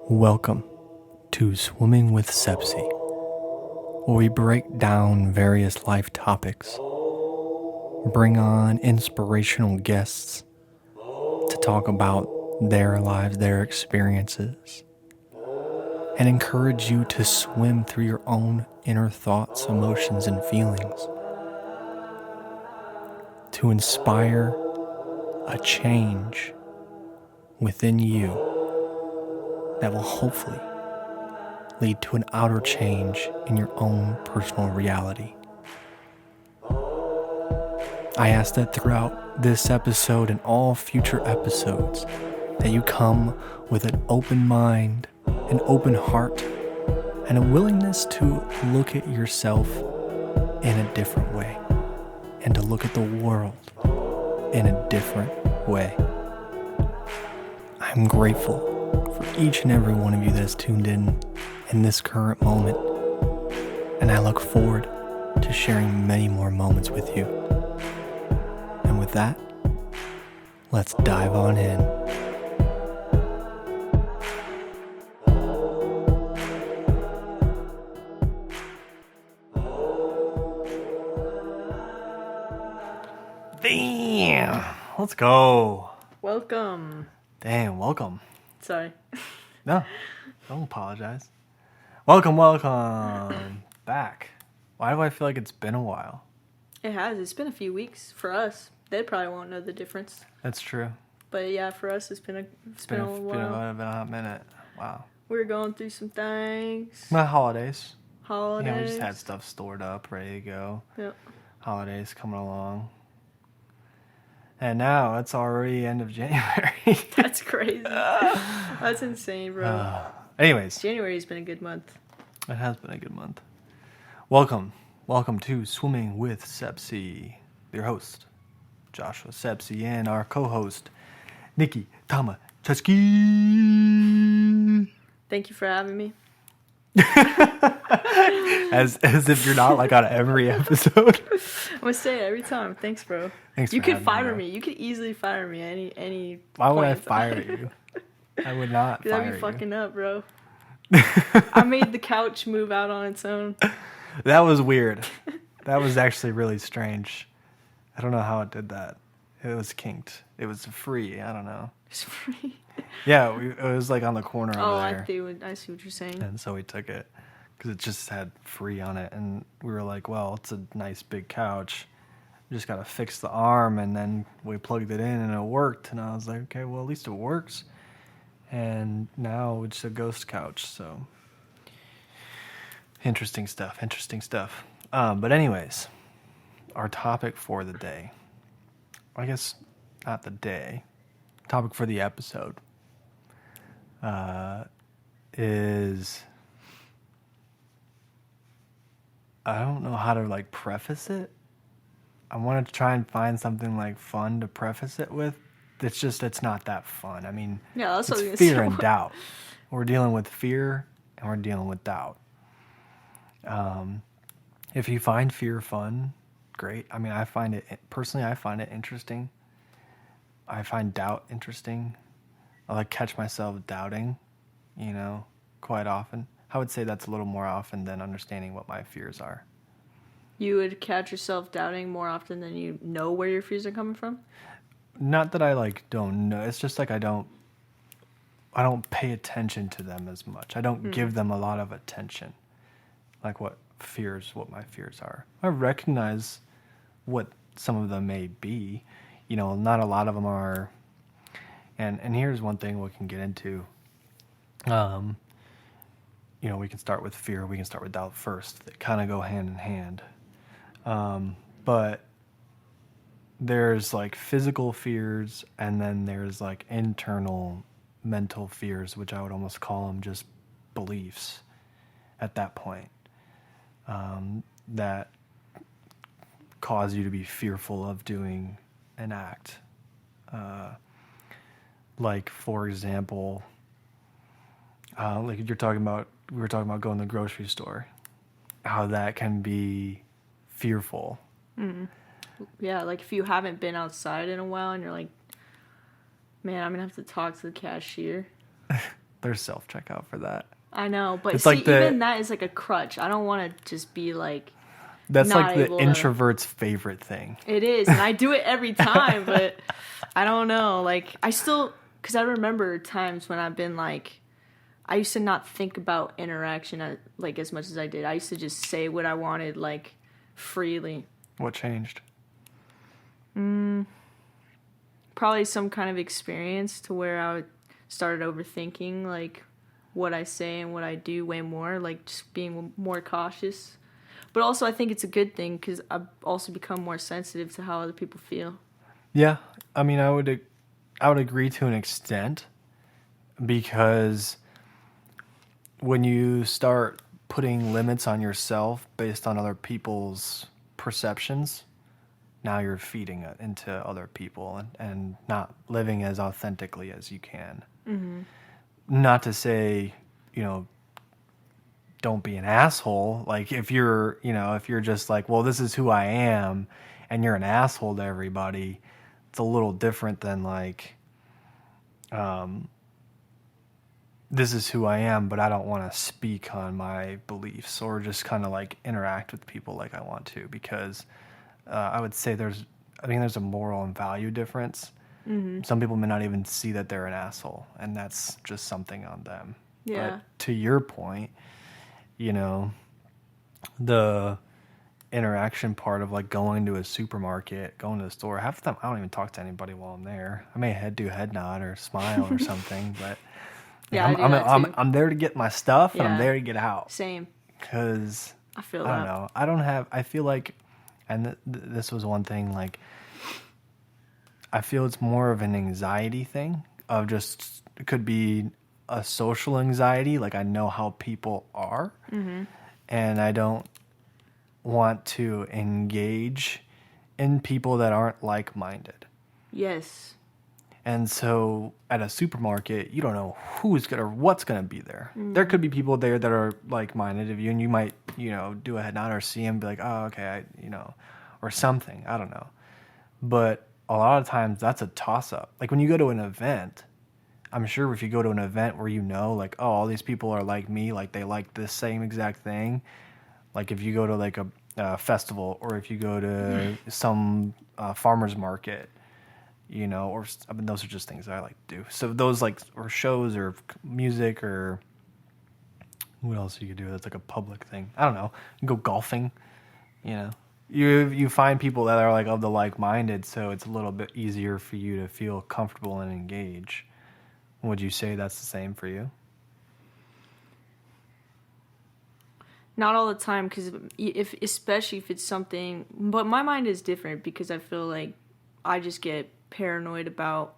Welcome to Swimming with Sepsey, where we break down various life topics, bring on inspirational guests to talk about their lives, their experiences, and encourage you to swim through your own inner thoughts, emotions, and feelings to inspire a change within you that will hopefully lead to an outer change in your own personal reality. I ask that throughout this episode and all future episodes that you come with an open mind, an open heart, and a willingness to look at yourself in a different way and to look at the world in a different way. I'm grateful for each and every one of you that's tuned in this current moment, and I look forward to sharing many more moments with you. And with that, let's dive on in. Damn, let's go. Welcome. Damn, welcome. Sorry. No, don't apologize. Welcome back. Why do I feel like it's been a while? It has. It's been a few weeks for us. They probably won't know the difference. That's true. But yeah, for us, it's been a while. Been a hot minute. Wow. We were going through some things. My holidays. Holidays. Yeah, we just had stuff stored up, ready to go. Yep. Holidays coming along. And now it's already end of January. That's crazy. That's insane, bro. Anyways. January's been a good month. It has been a good month. Welcome to Swimming with Sepsey. Your host, Joshua Sepsey, and our co-host, Nicki Tamacheski. Thank you for having me. as if you're not like on every episode. I'm gonna say it every time. Thanks, bro. Thanks. You for could having fire me. You could easily fire me any. Why would I point. fire you? I would not fire you. That'd be fucking up, bro. I made the couch move out on its own. That was weird. That was actually really strange. I don't know how it did that. It was kinked. It was free. I don't know. It's free. Yeah, it was like on the corner over there. I see what you're saying. And so we took it because it just had free on it. And we were like, well, it's a nice big couch. We just got to fix the arm. And then we plugged it in and it worked. And I was like, okay, well, at least it works. And now it's a ghost couch. So interesting stuff. But anyways, our topic for the day, I guess not the day, topic for the episode is, I don't know how to like preface it. I want to try and find something like fun to preface it with. It's not that fun. I mean, yeah, that's it's fear and doubt. We're dealing with fear and we're dealing with doubt. If you find fear fun, great. I mean, I find it interesting. I find doubt interesting. I like catch myself doubting, quite often. I would say that's a little more often than understanding what my fears are. You would catch yourself doubting more often than you know where your fears are coming from? Not that I don't know. It's just like I don't pay attention to them as much. I don't give them a lot of attention. Like what my fears are. I recognize what some of them may be. Not a lot of them are. And here's one thing we can get into. We can start with fear. We can start with doubt first. They kind of go hand in hand. But there's like physical fears, and then there's like internal mental fears, which I would almost call them just beliefs at that point, that cause you to be fearful of doing an act. Like, for example, like we were talking about going to the grocery store, how that can be fearful. Mm. Yeah, like if you haven't been outside in a while and you're like, man, I'm going to have to talk to the cashier. There's self-checkout for that. I know, but It's see, like even that is like a crutch. I don't want to just be like. That's not like the able to- introvert's favorite thing. It is, and I do it every time, but I don't know. Like, I still, because I remember times when I've been like, I used to not think about interaction like as much as I did. I used to just say what I wanted like freely. What changed? Probably some kind of experience to where I started overthinking like what I say and what I do way more, like just being more cautious. But also I think it's a good thing because I've also become more sensitive to how other people feel. Yeah, I mean, I would agree to an extent, because when you start putting limits on yourself based on other people's perceptions, now you're feeding it into other people and not living as authentically as you can. Mm-hmm. Not to say, don't be an asshole. Like if you're just like, well, this is who I am, and you're an asshole to everybody, it's a little different than like, this is who I am, but I don't want to speak on my beliefs or just kind of like interact with people like I want to, because I would say there's a moral and value difference. Mm-hmm. Some people may not even see that they're an asshole, and that's just something on them. Yeah. But to your point, the interaction part of like going to a supermarket, going to the store, half the time I don't even talk to anybody while I'm there. I may do a head nod or smile or something, but yeah, I'm there to get my stuff, and Yeah. I'm there to get out. Same. Because I feel I don't know. I feel like, and this was one thing, like, I feel it's more of an anxiety thing of just, it could be a social anxiety. Like I know how people are, mm-hmm. and I don't want to engage in people that aren't like-minded. Yes. And so at a supermarket, you don't know what's gonna be there. Mm-hmm. There could be people there that are like-minded of you, and you might, do a head nod or see them, be like, oh, okay, or something. I don't know. But a lot of times that's a toss-up. Like when you go to an event, I'm sure if you go to an event where like, oh, all these people are like me, like they like this same exact thing. Like if you go to like a festival, or if you go to some farmer's market, those are just things that I like to do. So those or shows or music or what else you could do that's like a public thing. I don't know. You can go golfing, You find people that are like of the like-minded, so it's a little bit easier for you to feel comfortable and engage. Would you say that's the same for you? Not all the time, because especially if it's something, but my mind is different because I feel like I just get paranoid about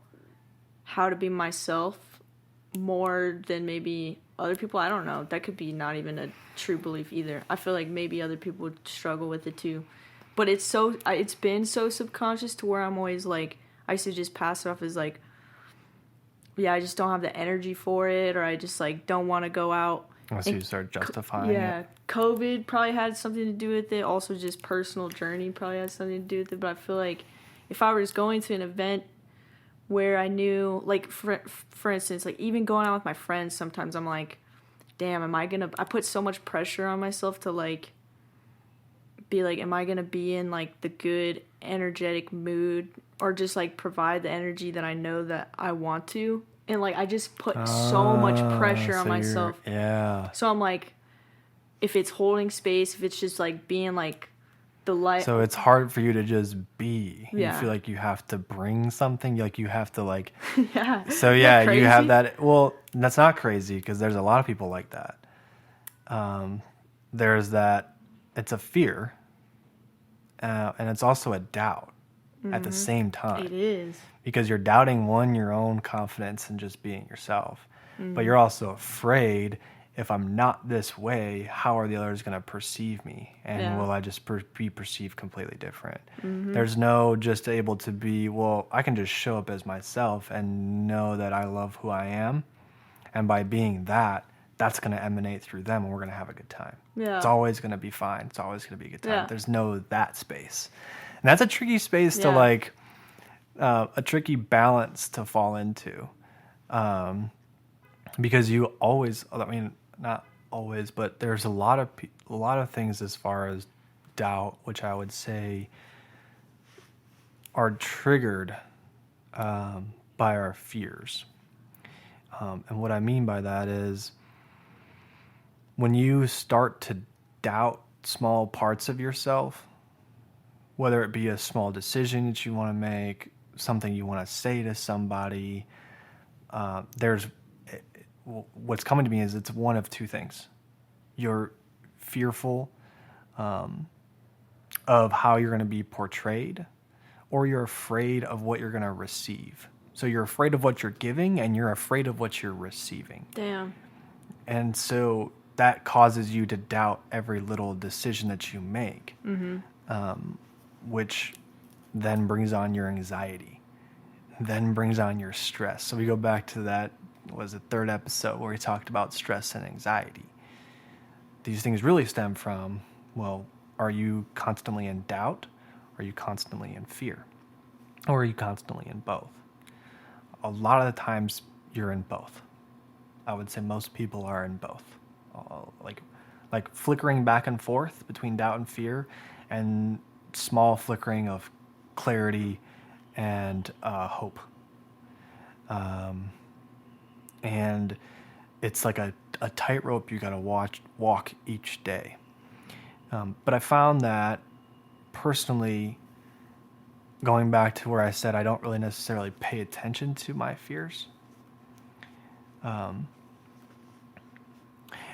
how to be myself more than maybe other people. I don't know. That could be not even a true belief either. I feel like maybe other people would struggle with it too. But it's been so subconscious to where I'm always like, I used to just pass it off as like, yeah, I just don't have the energy for it, or I just like don't want to go out. Unless you start justifying it. Yeah, COVID probably had something to do with it. Also, just personal journey probably had something to do with it. But I feel like if I was going to an event where I knew, like, for instance, like, even going out with my friends, sometimes I'm like, damn, I put so much pressure on myself to, like, be like, am I going to be in, like, the good, energetic mood, or just, like, provide the energy that I know that I want to? And, like, I just put so much pressure on myself. Yeah. So I'm like, if it's holding space, if it's just, like, being, like, the light. So it's hard for you to just be. Yeah. You feel like you have to bring something. Like you have to like. Yeah. So yeah, you have that. Well, that's not crazy, because there's a lot of people like that. There's that. It's a fear, and it's also a doubt at the same time. It is. Because you're doubting, your own confidence in just being yourself, but you're also afraid, if I'm not this way, how are the others going to perceive me? And will I just be perceived completely different? Mm-hmm. There's no just able to be, I can just show up as myself and know that I love who I am. And by being that, that's going to emanate through them, and we're going to have a good time. Yeah. It's always going to be fine. It's always going to be a good time. Yeah. There's no that space. And that's a tricky space to like, a tricky balance to fall into. because you always, I mean, not always, but there's a lot of things as far as doubt, which I would say are triggered by our fears. And what I mean by that is when you start to doubt small parts of yourself, whether it be a small decision that you want to make, something you want to say to somebody, what's coming to me is it's one of two things. You're fearful of how you're going to be portrayed, or you're afraid of what you're going to receive. So you're afraid of what you're giving, and you're afraid of what you're receiving. Damn. And so that causes you to doubt every little decision that you make, which then brings on your anxiety, then brings on your stress. So we go back to that, was the third episode where we talked about stress and anxiety. These things really stem from, well, are you constantly in doubt? Are you constantly in fear? Or are you constantly in both? A lot of the times you're in both. I would say most people are in both. Like flickering back and forth between doubt and fear, and small flickering of clarity and hope. And it's like a tightrope you got to walk each day. But I found that personally, going back to where I said I don't really necessarily pay attention to my fears,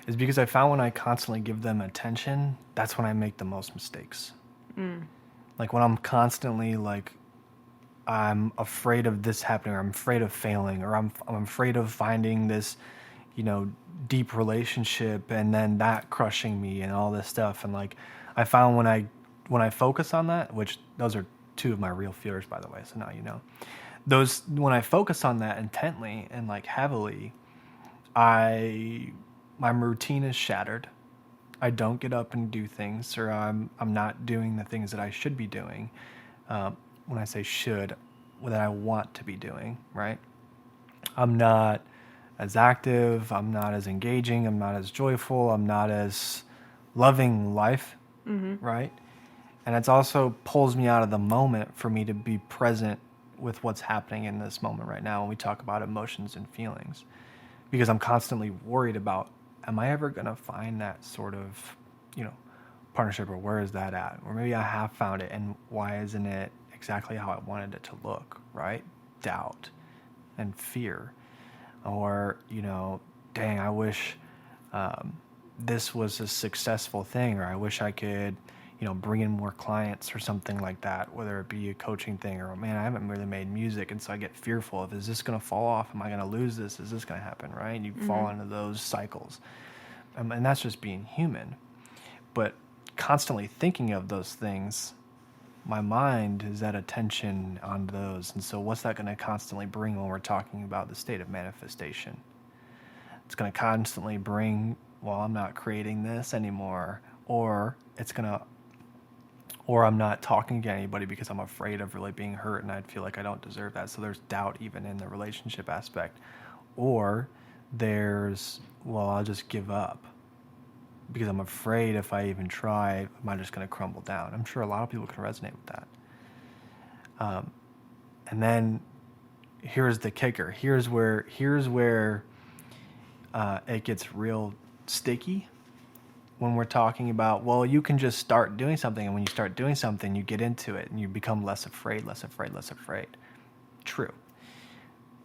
is because I found when I constantly give them attention, that's when I make the most mistakes. Like when I'm constantly like, I'm afraid of this happening, or I'm afraid of failing, or I'm afraid of finding this, deep relationship and then that crushing me and all this stuff. And like, I found when I focus on that, which those are two of my real fears, by the way, so now you know. When I focus on that intently and like heavily, my routine is shattered. I don't get up and do things, or I'm not doing the things that I should be doing. When I say should, that I want to be doing, right? I'm not as active, I'm not as engaging, I'm not as joyful, I'm not as loving life, right? And it's also pulls me out of the moment for me to be present with what's happening in this moment right now when we talk about emotions and feelings. Because I'm constantly worried about, am I ever going to find that sort of, partnership, or where is that at? Or maybe I have found it, and why isn't it exactly how I wanted it to look, right? Doubt and fear. Or, dang, I wish this was a successful thing, or I wish I could, bring in more clients or something like that, whether it be a coaching thing, or, man, I haven't really made music, and so I get fearful of, is this going to fall off? Am I going to lose this? Is this going to happen, right? And you fall into those cycles. And that's just being human. But constantly thinking of those things, my mind is at attention on those. And so what's that going to constantly bring when we're talking about the state of manifestation? It's going to constantly bring, well, I'm not creating this anymore, or I'm not talking to anybody because I'm afraid of really being hurt and I feel like I don't deserve that. So there's doubt even in the relationship aspect. Or there's, well, I'll just give up because I'm afraid if I even try, am I just going to crumble down? I'm sure a lot of people can resonate with that. And then here's the kicker. Here's where it gets real sticky when we're talking about, well, you can just start doing something, and when you start doing something, you get into it and you become less afraid. True.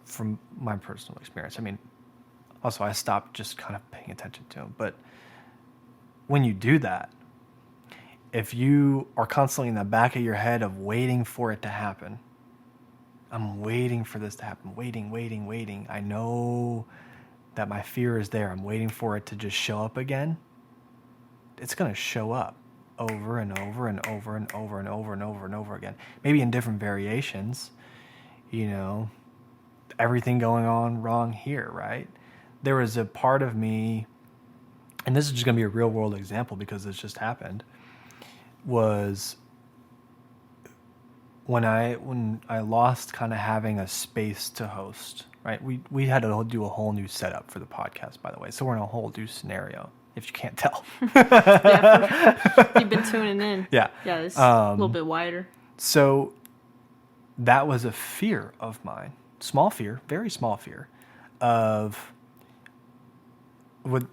From my personal experience. I mean, also I stopped just kind of paying attention to them, but when you do that, if you are constantly in the back of your head of waiting for it to happen, I'm waiting for this to happen, waiting. I know that my fear is there. I'm waiting for it to just show up again. It's going to show up over and over and over and over and over and over and over again. Maybe in different variations, everything going on wrong here, right? There was a part of me, and this is just going to be a real world example because this just happened, was when I lost kind of having a space to host, right? We had to do a whole new setup for the podcast, by the way. So we're in a whole new scenario, if you can't tell. You've been tuning in. Yeah. Yeah, it's a little bit wider. So that was a fear of mine. Small fear, very small fear, of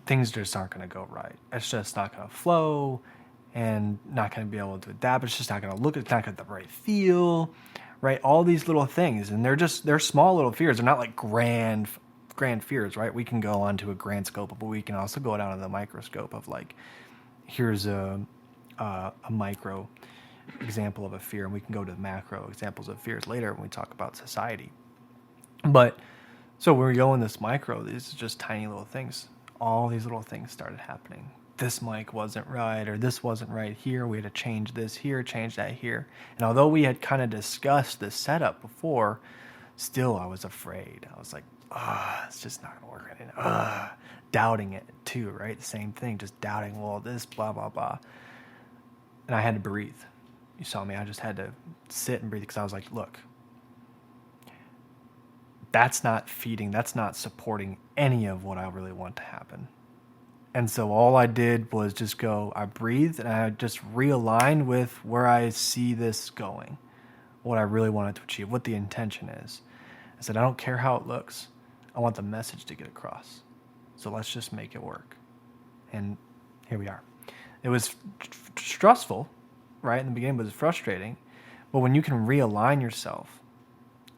things just aren't going to go right. It's just not going to flow and not going to be able to adapt. It's just not going to look, it's not going to have the right feel, right? All these little things. And they're small little fears. They're not like grand fears, right? We can go onto a grand scope, but we can also go down to the microscope of like, here's a micro example of a fear, and we can go to the macro examples of fears later when we talk about society. But so when we go in this micro, these are just tiny little things. All these little things started happening. This mic wasn't right, or this wasn't right here. We had to change this here, change that here. And although we had kind of discussed this setup before, still I was afraid. I was like, it's just not going to work right now. Doubting it too, right? The same thing, just doubting, well, this, blah, blah, blah. And I had to breathe. You saw me. I just had to sit and breathe because I was like, look, that's not feeding, that's not supporting any of what I really want to happen. And so all I did was just I breathed and I just realigned with where I see this going, what I really wanted to achieve, what the intention is. I said, I don't care how it looks. I want the message to get across. So let's just make it work. And here we are. It was stressful, right? In the beginning, but it was frustrating. But when you can realign yourself,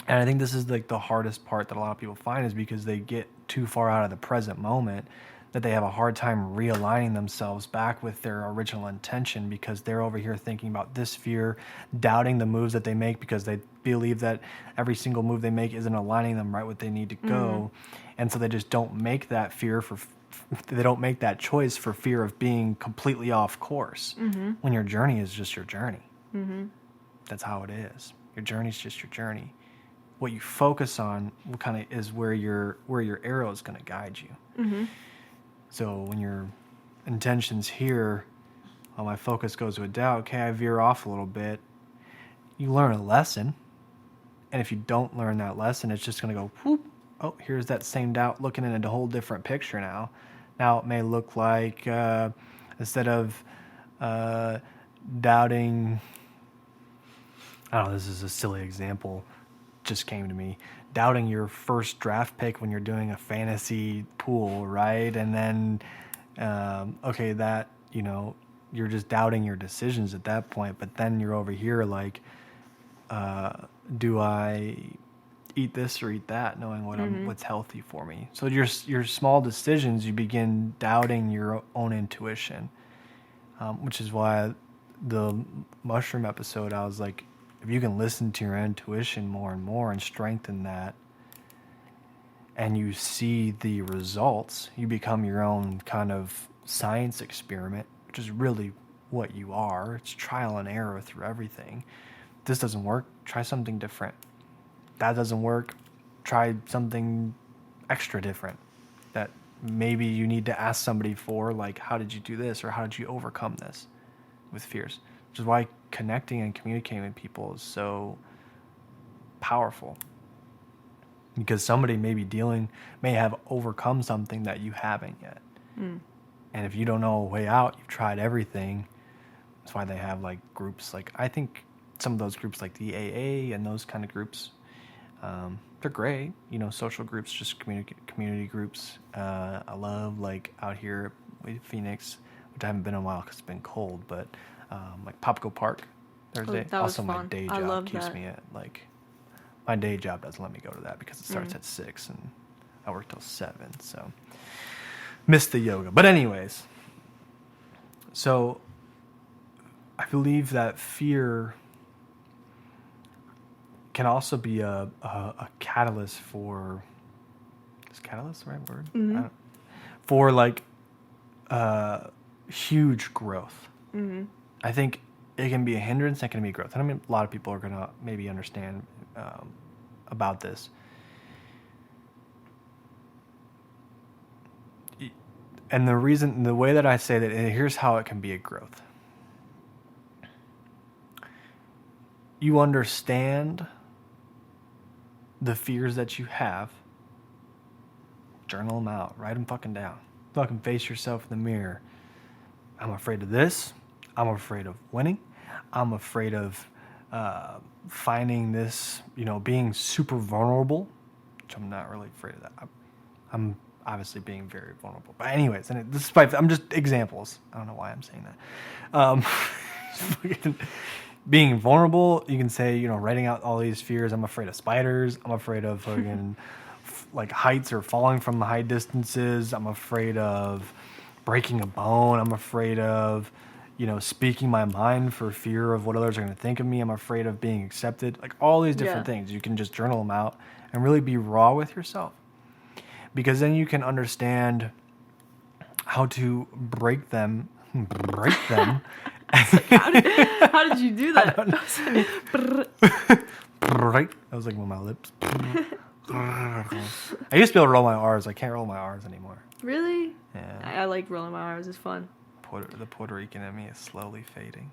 and I think this is like the hardest part that a lot of people find, is because they get too far out of the present moment that they have a hard time realigning themselves back with their original intention, because they're over here thinking about this fear, doubting the moves that they make because they believe that every single move they make isn't aligning them right where they need to go. And so they just don't make that they don't make that choice for fear of being completely off course. When your journey is just your journey. That's how it is. Your journey is just your journey. What you focus on kind of is where your arrow is going to guide you. So when your intention's here, my focus goes to a doubt. Okay, I veer off a little bit. You learn a lesson, and if you don't learn that lesson, it's just going to go whoop. Oh, here's that same doubt looking in a whole different picture now. Now it may look like instead of doubting, I don't know, this is a silly example, just came to me, doubting your first draft pick when you're doing a fantasy pool, right? And then, that, you're just doubting your decisions at that point, but then you're over here like, do I eat this or eat that, knowing what's healthy for me? So your small decisions, you begin doubting your own intuition, which is why the mushroom episode, I was like, if you can listen to your intuition more and more and strengthen that, and you see the results, you become your own kind of science experiment, which is really what you are. It's trial and error through everything. This doesn't work, try something different. That doesn't work, try something extra different that maybe you need to ask somebody for, like, how did you do this, or how did you overcome this with fears? Which is why connecting and communicating with people is so powerful. Because somebody may have overcome something that you haven't yet. And if you don't know a way out, you've tried everything. That's why they have like groups, like I think some of those groups like the AA and those kind of groups, they're great. Social groups, just community groups. I love like out here with Phoenix, which I haven't been in a while because it's been cold, but like Popco Park Thursday. Also, my day job keeps me at like, my day job doesn't let me go to that because it starts at 6 and I work till 7. So missed the yoga. But anyways, so I believe that fear can also be a catalyst for, is catalyst the right word? For like huge growth. I think it can be a hindrance, it can be growth. And I mean, a lot of people are going to maybe understand about this. And the way that I say that, and here's how it can be a growth. You understand the fears that you have, journal them out. Write them fucking down. Fucking face yourself in the mirror. I'm afraid of this. I'm afraid of winning. I'm afraid of finding this, being super vulnerable, which I'm not really afraid of that. I'm obviously being very vulnerable. But anyways, and I'm just examples. I don't know why I'm saying that. Being vulnerable, you can say, writing out all these fears. I'm afraid of spiders. I'm afraid of fucking like heights or falling from high distances. I'm afraid of breaking a bone. I'm afraid of, speaking my mind for fear of what others are going to think of me. I'm afraid of being accepted. Like all these different things. You can just journal them out and really be raw with yourself. Because then you can understand how to break them. How did you do that? That was like with my lips. I used to be able to roll my R's. I can't roll my R's anymore. Really? Yeah. I like rolling my R's. It's fun. The Puerto Rican in me is slowly fading.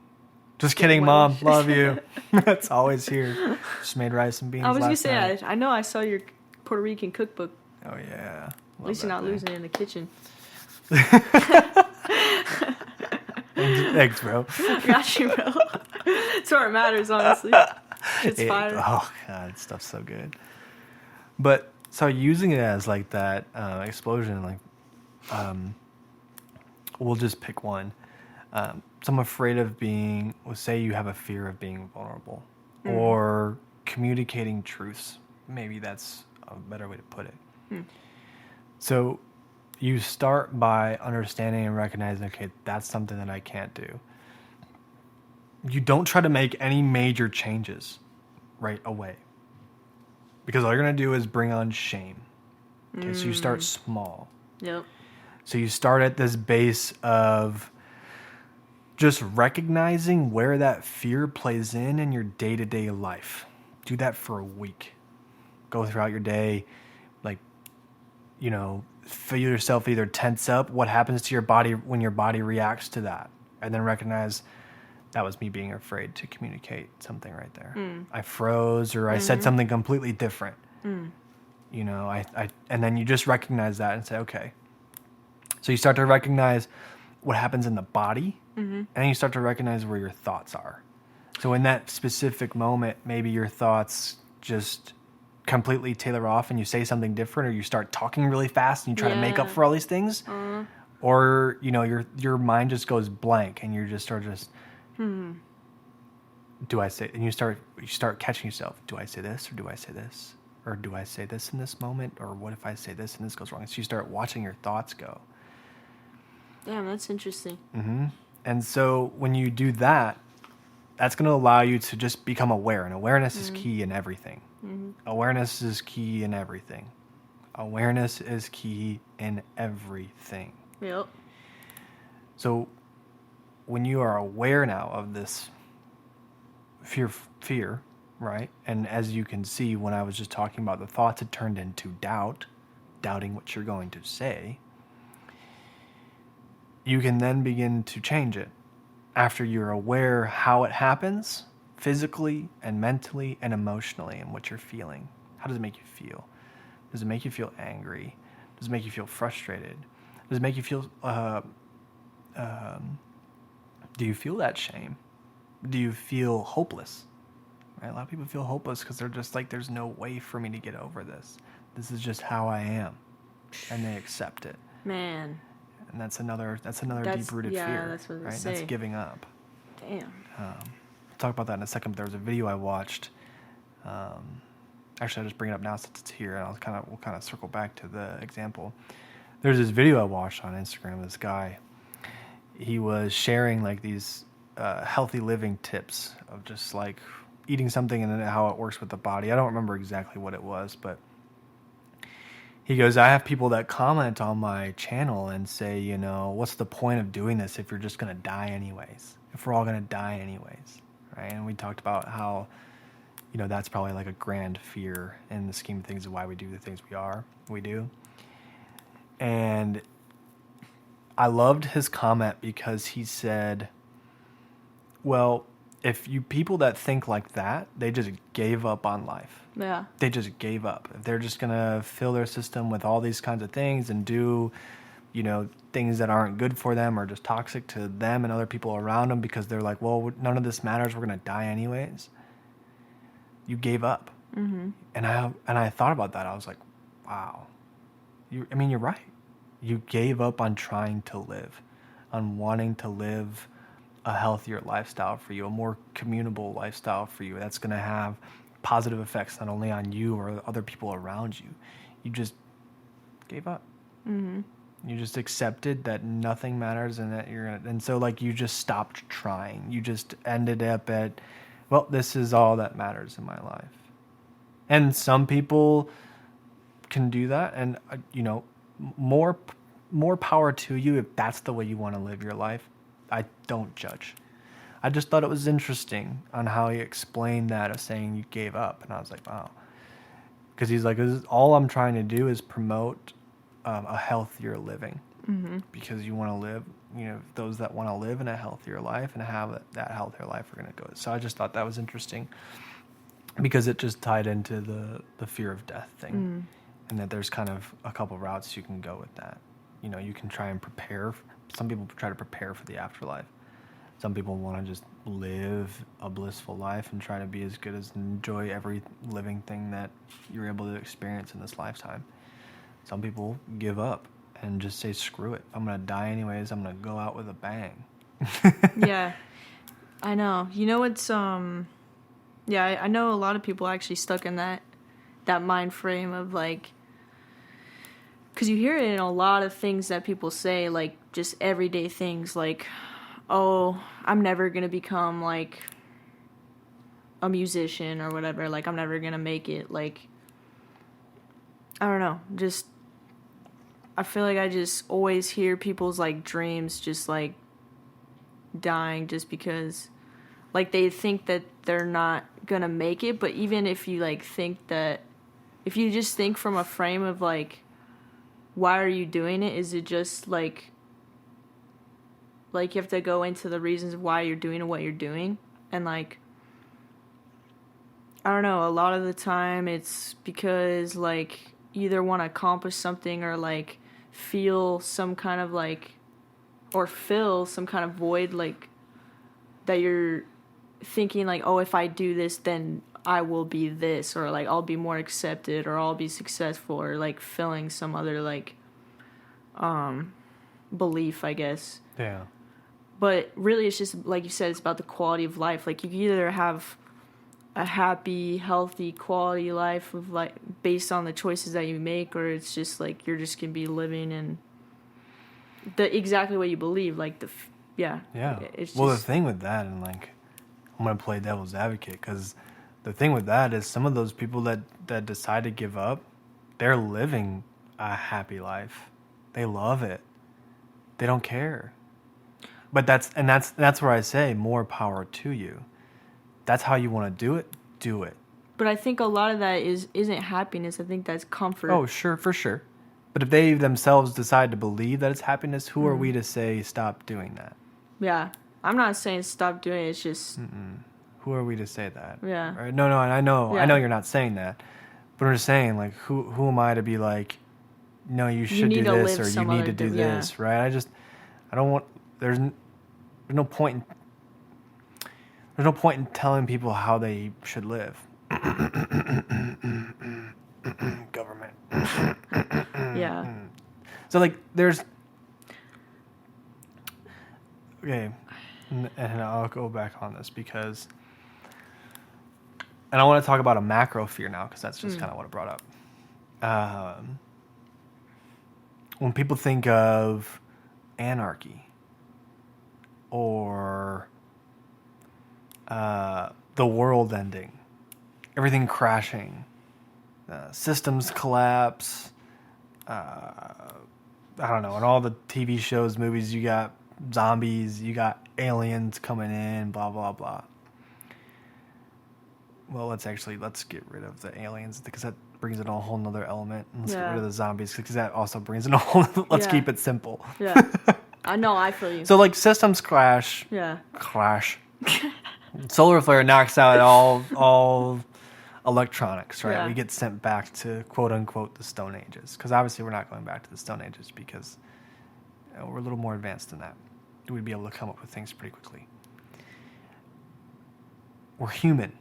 Just kidding, Mom. Love you. That's always here. Just made rice and beans. I was gonna last say, night. I know I saw your Puerto Rican cookbook. Oh yeah. At least you're not losing it in the kitchen. Thanks, bro. Got you, bro. That's where it matters, honestly. It's fire. Oh god, stuff's so good. But so using it as like that explosion, like we'll just pick one. So I'm afraid of being. Well, say you have a fear of being vulnerable or communicating truths. Maybe that's a better way to put it. So you start by understanding and recognizing, okay, that's something that I can't do. You don't try to make any major changes right away, because all you're going to do is bring on shame. Okay, so you start small. Yep. So you start at this base of just recognizing where that fear plays in your day-to-day life. Do that for a week. Go throughout your day, like, feel yourself either tense up. What happens to your body when your body reacts to that? And then recognize that was me being afraid to communicate something right there. I froze, or I said something completely different. And then you just recognize that and say, okay. So you start to recognize what happens in the body, and then you start to recognize where your thoughts are. So in that specific moment, maybe your thoughts just completely tailor off and you say something different, or you start talking really fast and you try to make up for all these things, or your mind just goes blank and you just start do I say, and you start catching yourself, do I say this or do I say this, or do I say this in this moment, or what if I say this and this goes wrong? So you start watching your thoughts go. Damn, that's interesting. And so when you do that, that's going to allow you to just become aware, and awareness is key in everything. Awareness is key in everything. Awareness is key in everything. Yep. So when you are aware now of this fear, right? And as you can see, when I was just talking about the thoughts, it turned into doubting what you're going to say. You can then begin to change it after you're aware how it happens, physically and mentally and emotionally, and what you're feeling. How does it make you feel? Does it make you feel angry? Does it make you feel frustrated? Does it make you feel, do you feel that shame? Do you feel hopeless? Right? A lot of people feel hopeless because they're just like, there's no way for me to get over this. This is just how I am. And they accept it. Man. And that's another deep-rooted fear. That's what I right? say. That's giving up. Damn. I'll talk about that in a second, but there was a video I watched. Actually, I'll just bring it up now since it's here, and we'll kind of circle back to the example. There's this video I watched on Instagram of this guy. He was sharing like these healthy living tips of just like eating something and then how it works with the body. I don't remember exactly what it was, but he goes, I have people that comment on my channel and say, what's the point of doing this if you're just going to die anyways? If we're all going to die anyways, right? And we talked about how, that's probably like a grand fear in the scheme of things of why we do the things we do. And I loved his comment because he said, well, if you people that think like that, they just gave up on life. Yeah. They just gave up. If they're just gonna fill their system with all these kinds of things and do, things that aren't good for them or just toxic to them and other people around them because they're like, well, none of this matters. We're gonna die anyways. You gave up. Mm-hmm. And I thought about that. I was like, wow. You're right. You gave up on trying to live, on wanting to live a healthier lifestyle for you, a more communable lifestyle for you that's going to have positive effects not only on you or other people around you. You just gave up. Mm-hmm. You just accepted that nothing matters and that and so like you just stopped trying. You just ended up at, well, this is all that matters in my life. And some people can do that, and more power to you if that's the way you want to live your life. I don't judge. I just thought it was interesting on how he explained that of saying you gave up, and I was like, wow, because he's like, all I'm trying to do is promote a healthier living, mm-hmm. because you want to live. Those that want to live in a healthier life and have that healthier life are going to go. So I just thought that was interesting because it just tied into the fear of death thing, and that there's kind of a couple routes you can go with that. You can try and prepare. Some people try to prepare for the afterlife. Some people want to just live a blissful life and try to be as good as enjoy every living thing that you're able to experience in this lifetime. Some people give up and just say, screw it. I'm going to die anyways. I'm going to go out with a bang. Yeah, I know. It's, yeah, I know a lot of people actually stuck in that mind frame of like, because you hear it in a lot of things that people say, like just everyday things like, oh, I'm never going to become like a musician or whatever. Like, I'm never going to make it. Like, I don't know. Just, I feel like I just always hear people's like dreams just like dying just because like they think that they're not going to make it. But even if you like think that, if you just think from a frame of like, why are you doing it? Is it just like you have to go into the reasons why you're doing what you're doing? And like, I don't know, a lot of the time it's because like you either want to accomplish something or like feel some kind of like, or fill some kind of void like that you're thinking like, oh, if I do this, then I will be this, or like I'll be more accepted, or I'll be successful, or like filling some other like belief, I guess. Yeah. But really it's just like you said, it's about the quality of life. Like you can either have a happy, healthy, quality life of like based on the choices that you make, or it's just like you're just gonna be living in the exactly what you believe. Like yeah. It's well, the thing with that, and like I'm gonna play devil's advocate, because the thing with that is some of those people that decide to give up, they're living a happy life. They love it. They don't care. But that's where I say more power to you. That's how you want to do it. Do it. But I think a lot of that isn't happiness. I think that's comfort. Oh, sure, for sure. But if they themselves decide to believe that it's happiness, who are we to say stop doing that? Yeah. I'm not saying stop doing it. It's just... Who are we to say that? Yeah. Right? No, and I know you're not saying that. But I'm just saying, like, who am I to be like, no, you should do this, or you need to do this, right? I don't want... There's no point in telling people how they should live. Government. Yeah. So like there's okay, and I'll go back on this because, and I want to talk about a macro fear now because that's just kind of what it brought up. When people think of anarchy or the world ending, everything crashing, systems collapse, I don't know, in all the TV shows, movies, you got zombies, you got aliens coming in, blah, blah, blah. Well, let's get rid of the aliens because that brings in a whole nother element. And let's get rid of the zombies because that also brings in a whole, let's keep it simple. Yeah. I know, I feel you. So like systems crash. Yeah. Crash. Solar flare knocks out all electronics, right? Yeah. We get sent back to quote unquote the Stone Ages, because obviously we're not going back to the Stone Ages because we're a little more advanced than that. We'd be able to come up with things pretty quickly. We're human.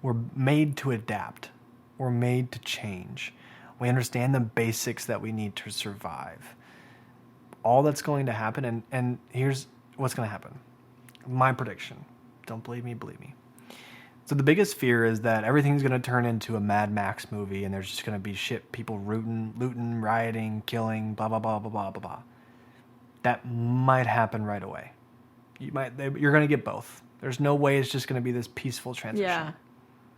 We're made to adapt. We're made to change. We understand the basics that we need to survive. All that's going to happen, and here's what's going to happen. My prediction. Don't believe me, believe me. So the biggest fear is that everything's going to turn into a Mad Max movie, and there's just going to be shit, people looting, rioting, killing, blah, blah, blah, blah, blah, blah, blah. That might happen right away. You're going to get both. There's no way it's just going to be this peaceful transition. Yeah.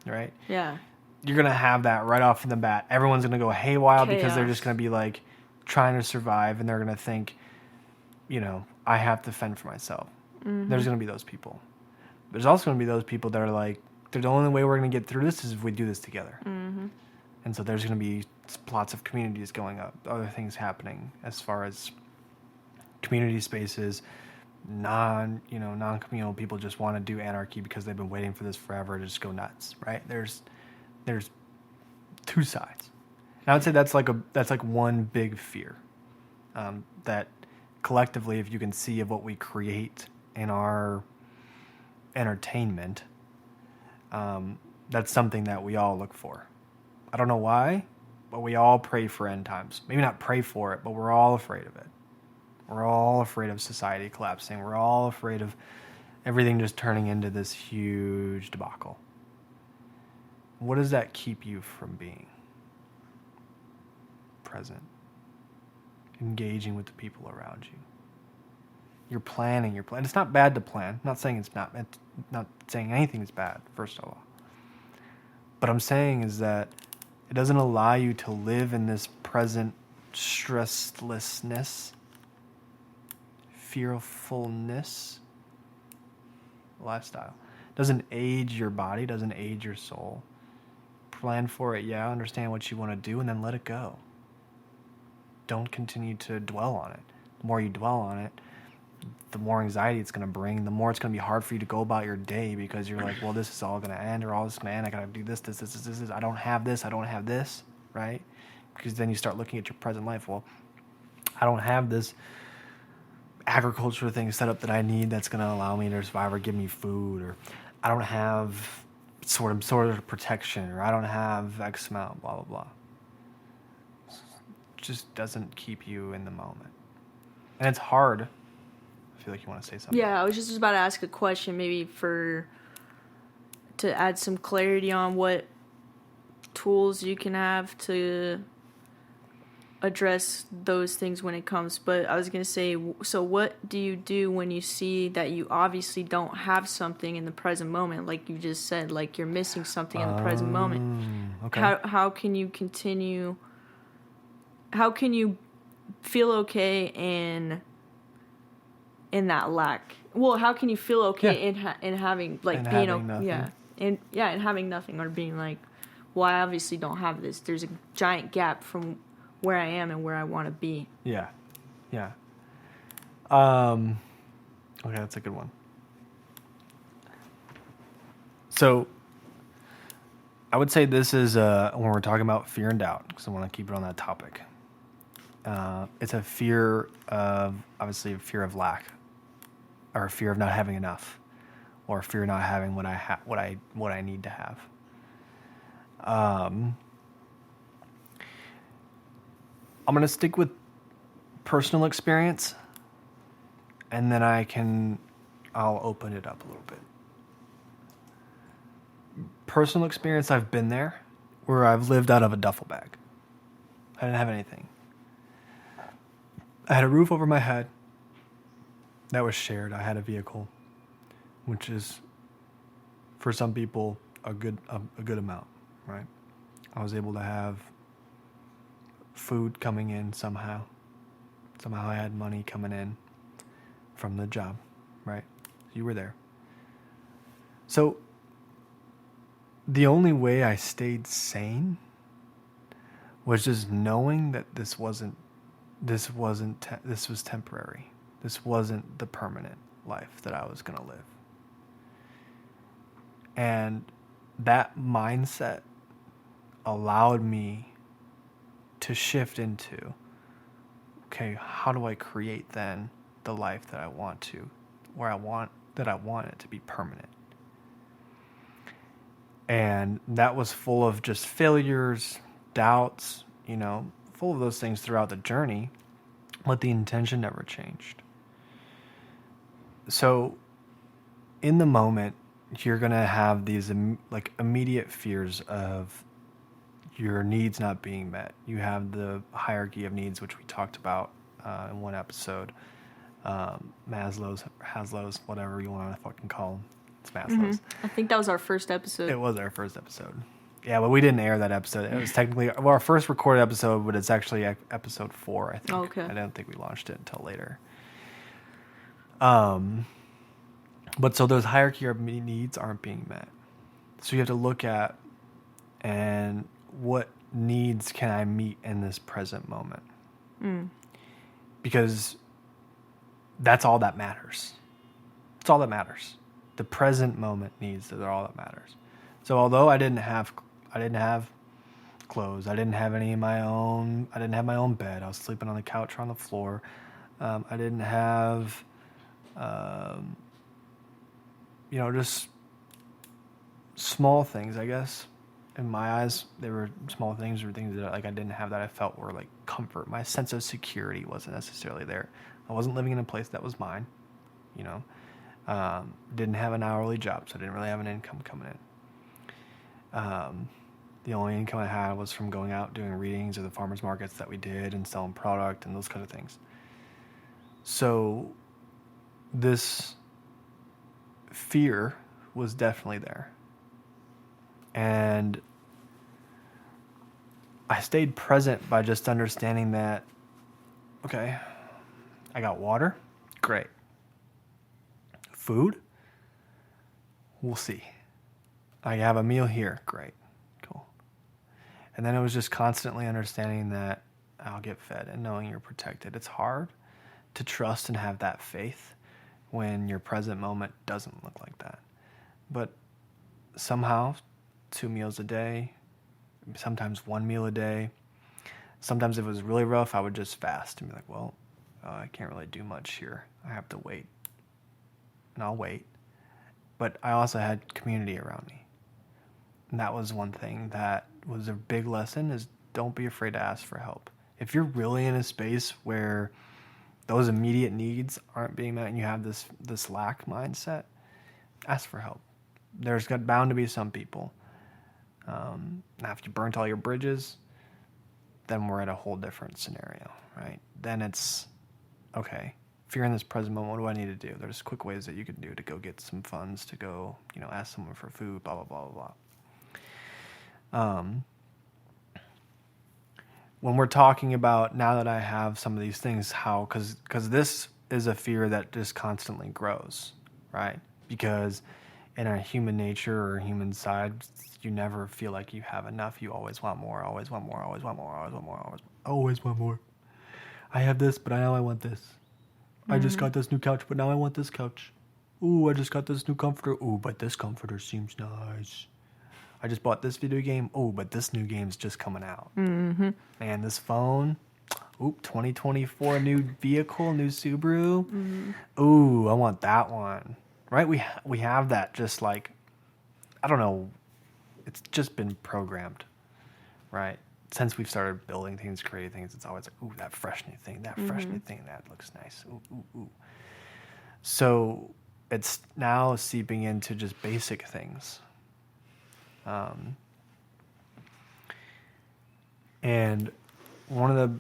Right? Yeah. You're going to have that right off the bat. Everyone's going to go haywire because they're Chaos. just going to be like trying to survive, and they're going to think, I have to fend for myself. Mm-hmm. There's going to be those people. There's also going to be those people that are like, the only way we're going to get through this is if we do this together. Mm-hmm. And so there's going to be lots of communities going up, other things happening as far as community spaces, non-communal people just want to do anarchy because they've been waiting for this forever to just go nuts, right? There's two sides. And I would say that's like one big fear, that collectively, if you can see of what we create in our entertainment, that's something that we all look for. I don't know why, but we all pray for end times. Maybe not pray for it, but we're all afraid of it. We're all afraid of society collapsing. We're all afraid of everything just turning into this huge debacle. What does that keep you from being? Present. Engaging with the people around you. You're planning your plan. It's not bad to plan. I'm not saying it's not saying anything is bad, first of all. But I'm saying is that it doesn't allow you to live in this present stresslessness, fearfulness lifestyle. Doesn't age your body, doesn't age your soul. Plan for it, yeah, understand what you want to do, and then let it go. Don't continue to dwell on it. The more you dwell on it, the more anxiety it's going to bring, the more it's going to be hard for you to go about your day because you're like, well, this is all going to end, or all this is going to end. I got to do this. I don't have this, right? Because then you start looking at your present life. Well, I don't have this agriculture thing set up that I need that's going to allow me to survive or give me food, or I don't have sort of protection, or I don't have X amount, blah, blah, blah. It just doesn't keep you in the moment. And it's hard. I feel like you want to say something. Yeah, I was just about to ask a question, maybe to add some clarity on what tools you can have to address those things when it comes. But I was going to say, so what do you do when you see that you obviously don't have something in the present moment? Like you just said, like you're missing something in the present moment. Okay. How can you continue? How can you feel okay in that lack? Well, how can you feel okay in having like and being having nothing. and having nothing, or being like, well, I obviously don't have this. There's a giant gap from where I am and where I want to be. Yeah. Okay, that's a good one. So I would say this is when we're talking about fear and doubt, because I want to keep it on that topic. It's a fear of, obviously, a fear of lack, or a fear of not having enough, or a fear of not having what I need to have. I'm going to stick with personal experience, and then I'll open it up a little bit. Personal experience, I've been there, where I've lived out of a duffel bag. I didn't have anything. I had a roof over my head that was shared. I had a vehicle, which is, for some people, a good amount, right? I was able to have food coming in somehow. Somehow I had money coming in from the job, right? You were there. So the only way I stayed sane was just knowing that this was temporary. This wasn't the permanent life that I was going to live. And that mindset allowed me to shift into, okay, how do I create then the life that I want to, where I want it to be permanent? And that was full of just failures, doubts, full of those things throughout the journey, but the intention never changed. So in the moment, you're going to have these immediate fears of your needs not being met. You have the hierarchy of needs, which we talked about in one episode. Maslow's, whatever you want to fucking call them. It's Maslow's. I think that was our first episode. It was our first episode. Yeah, but we didn't air that episode. It was technically our first recorded episode, but it's actually episode 4, I think. Oh, okay. I don't think we launched it until later. But so those hierarchy of needs aren't being met. So you have to look at and what needs can I meet in this present moment? Because that's all that matters. It's all that matters. The present moment needs are all that matters. So although I didn't have clothes, I didn't have any of my own. I didn't have my own bed. I was sleeping on the couch or on the floor. I didn't have, just small things, I guess. In my eyes, they were small things or things that I didn't have that I felt were like comfort. My sense of security wasn't necessarily there. I wasn't living in a place that was mine, Didn't have an hourly job, so I didn't really have an income coming in. The only income I had was from going out doing readings or the farmers markets that we did and selling product and those kind of things. So this fear was definitely there. And I stayed present by just understanding that, okay, I got water, great. Food, we'll see. I have a meal here, great, cool. And then it was just constantly understanding that I'll get fed and knowing you're protected. It's hard to trust and have that faith when your present moment doesn't look like that. But somehow, 2 meals a day, sometimes 1 meal a day. Sometimes if it was really rough, I would just fast and be like, well, I can't really do much here. I have to wait. And I'll wait. But I also had community around me. And that was one thing that was a big lesson, is don't be afraid to ask for help. If you're really in a space where those immediate needs aren't being met and you have this lack mindset, ask for help. There's bound to be some people. Now, if you burnt all your bridges, then we're at a whole different scenario, right? Then it's, okay, if you're in this present moment, what do I need to do? There's quick ways that you can do to go get some funds, to go, ask someone for food, blah, blah, blah, blah, blah. When we're talking about, now that I have some of these things, how, because this is a fear that just constantly grows, right? Because in our human nature or human side, you never feel like you have enough. You always want more, always want more, always want more, always want more, always want more. I have this, but now I want this. I just got this new couch, but now I want this couch. Ooh, I just got this new comforter. Ooh, but this comforter seems nice. I just bought this video game. Oh, but this new game's just coming out. Mm-hmm. And this phone. Ooh, 2024 new vehicle, new Subaru. Mm-hmm. Ooh, I want that one. Right? We have that just like, I don't know, it's just been programmed, right? Since we've started building things, creating things, it's always like, ooh, that fresh new thing, that fresh new thing, that looks nice. Ooh, ooh, ooh. So it's now seeping into just basic things. And one of the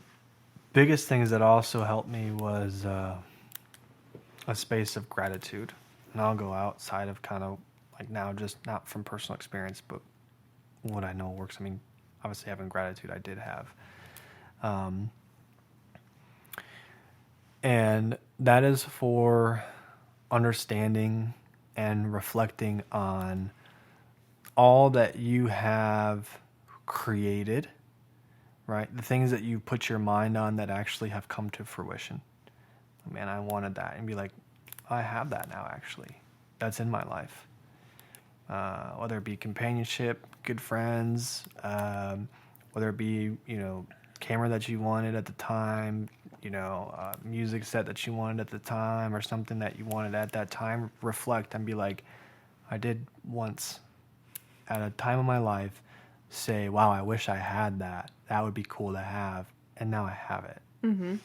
biggest things that also helped me was a space of gratitude. And I'll go outside of kind of like now, just not from personal experience, but what I know works. I mean, obviously having gratitude, I did have. And that is for understanding and reflecting on all that you have created, right? The things that you put your mind on that actually have come to fruition. Man, I wanted that. And be like, I have that now, actually. That's in my life. whether it be companionship, good friends, whether it be, camera that you wanted at the time, music set that you wanted at the time, or something that you wanted at that time. Reflect and be like, I did once at a time of my life say, wow, I wish I had that. That would be cool to have. And now I have it. Mm-hmm.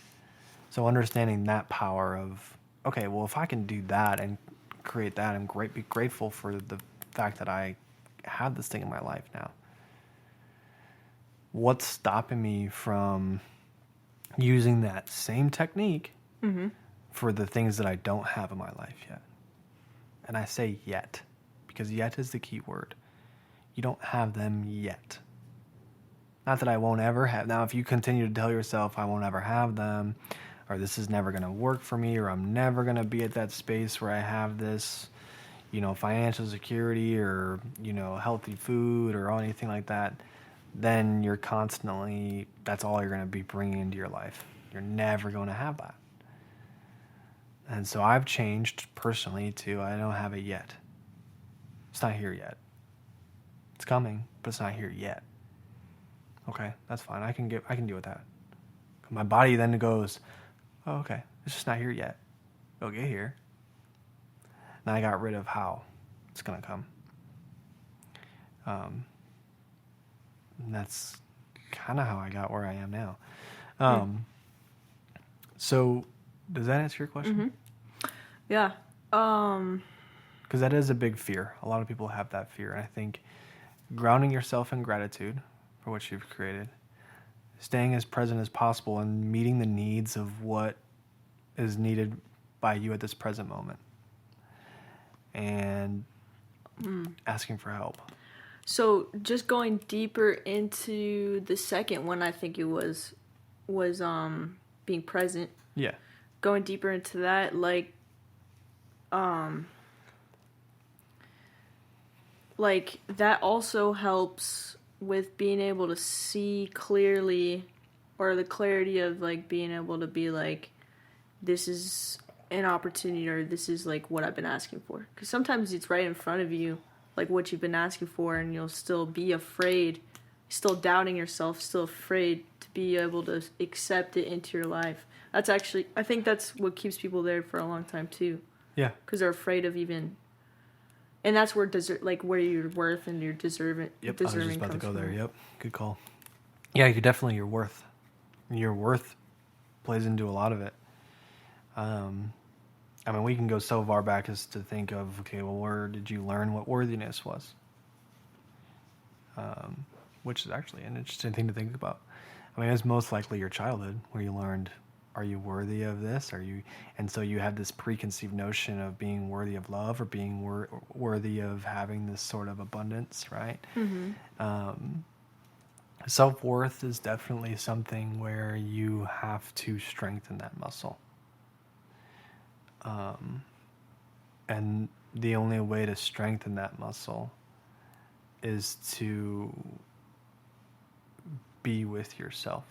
So understanding that power of, okay, well, if I can do that and create that, I'm be grateful for the fact that I have this thing in my life now. What's stopping me from using that same technique Mm-hmm. for the things that I don't have in my life yet? And I say yet, because yet is the key word. You don't have them yet. Not that I won't ever have. Now, if you continue to tell yourself I won't ever have them, or this is never going to work for me, or I'm never going to be at that space where I have this, financial security, or, healthy food, or anything like that, then you're constantly, that's all you're going to be bringing into your life. You're never going to have that. And so I've changed personally to, I don't have it yet. It's not here yet. It's coming, but it's not here yet. Okay, that's fine. I can deal with that. My body then goes, oh, okay, it's just not here yet. It'll get here. And I got rid of how it's going to come. And that's kind of how I got where I am now. So does that answer your question? Mm-hmm. Yeah. Because that is a big fear. A lot of people have that fear. And I think grounding yourself in gratitude for what you've created, staying as present as possible, and meeting the needs of what is needed by you at this present moment, and asking for help. So just going deeper into the second one, I think it was being present. Yeah. Going deeper into that, like that also helps with being able to see clearly, or the clarity of like being able to be like, this is an opportunity, or this is like what I've been asking for. Because sometimes it's right in front of you, like what you've been asking for, and you'll still be afraid, still doubting yourself, still afraid to be able to accept it into your life. That's actually, I think that's what keeps people there for a long time too. Yeah. Because they're afraid of even, and that's where where your worth and your deserving. Yep. I was just about to go there. Yep. Good call. Yeah, you definitely your worth. Your worth plays into a lot of it. I mean, we can go so far back as to think of, okay, well, where did you learn what worthiness was? Which is actually an interesting thing to think about. I mean, it's most likely your childhood where you learned, are you worthy of this? And so you have this preconceived notion of being worthy of love, or being worthy of having this sort of abundance, right? Mm-hmm. Self-worth is definitely something where you have to strengthen that muscle. And the only way to strengthen that muscle is to be with yourself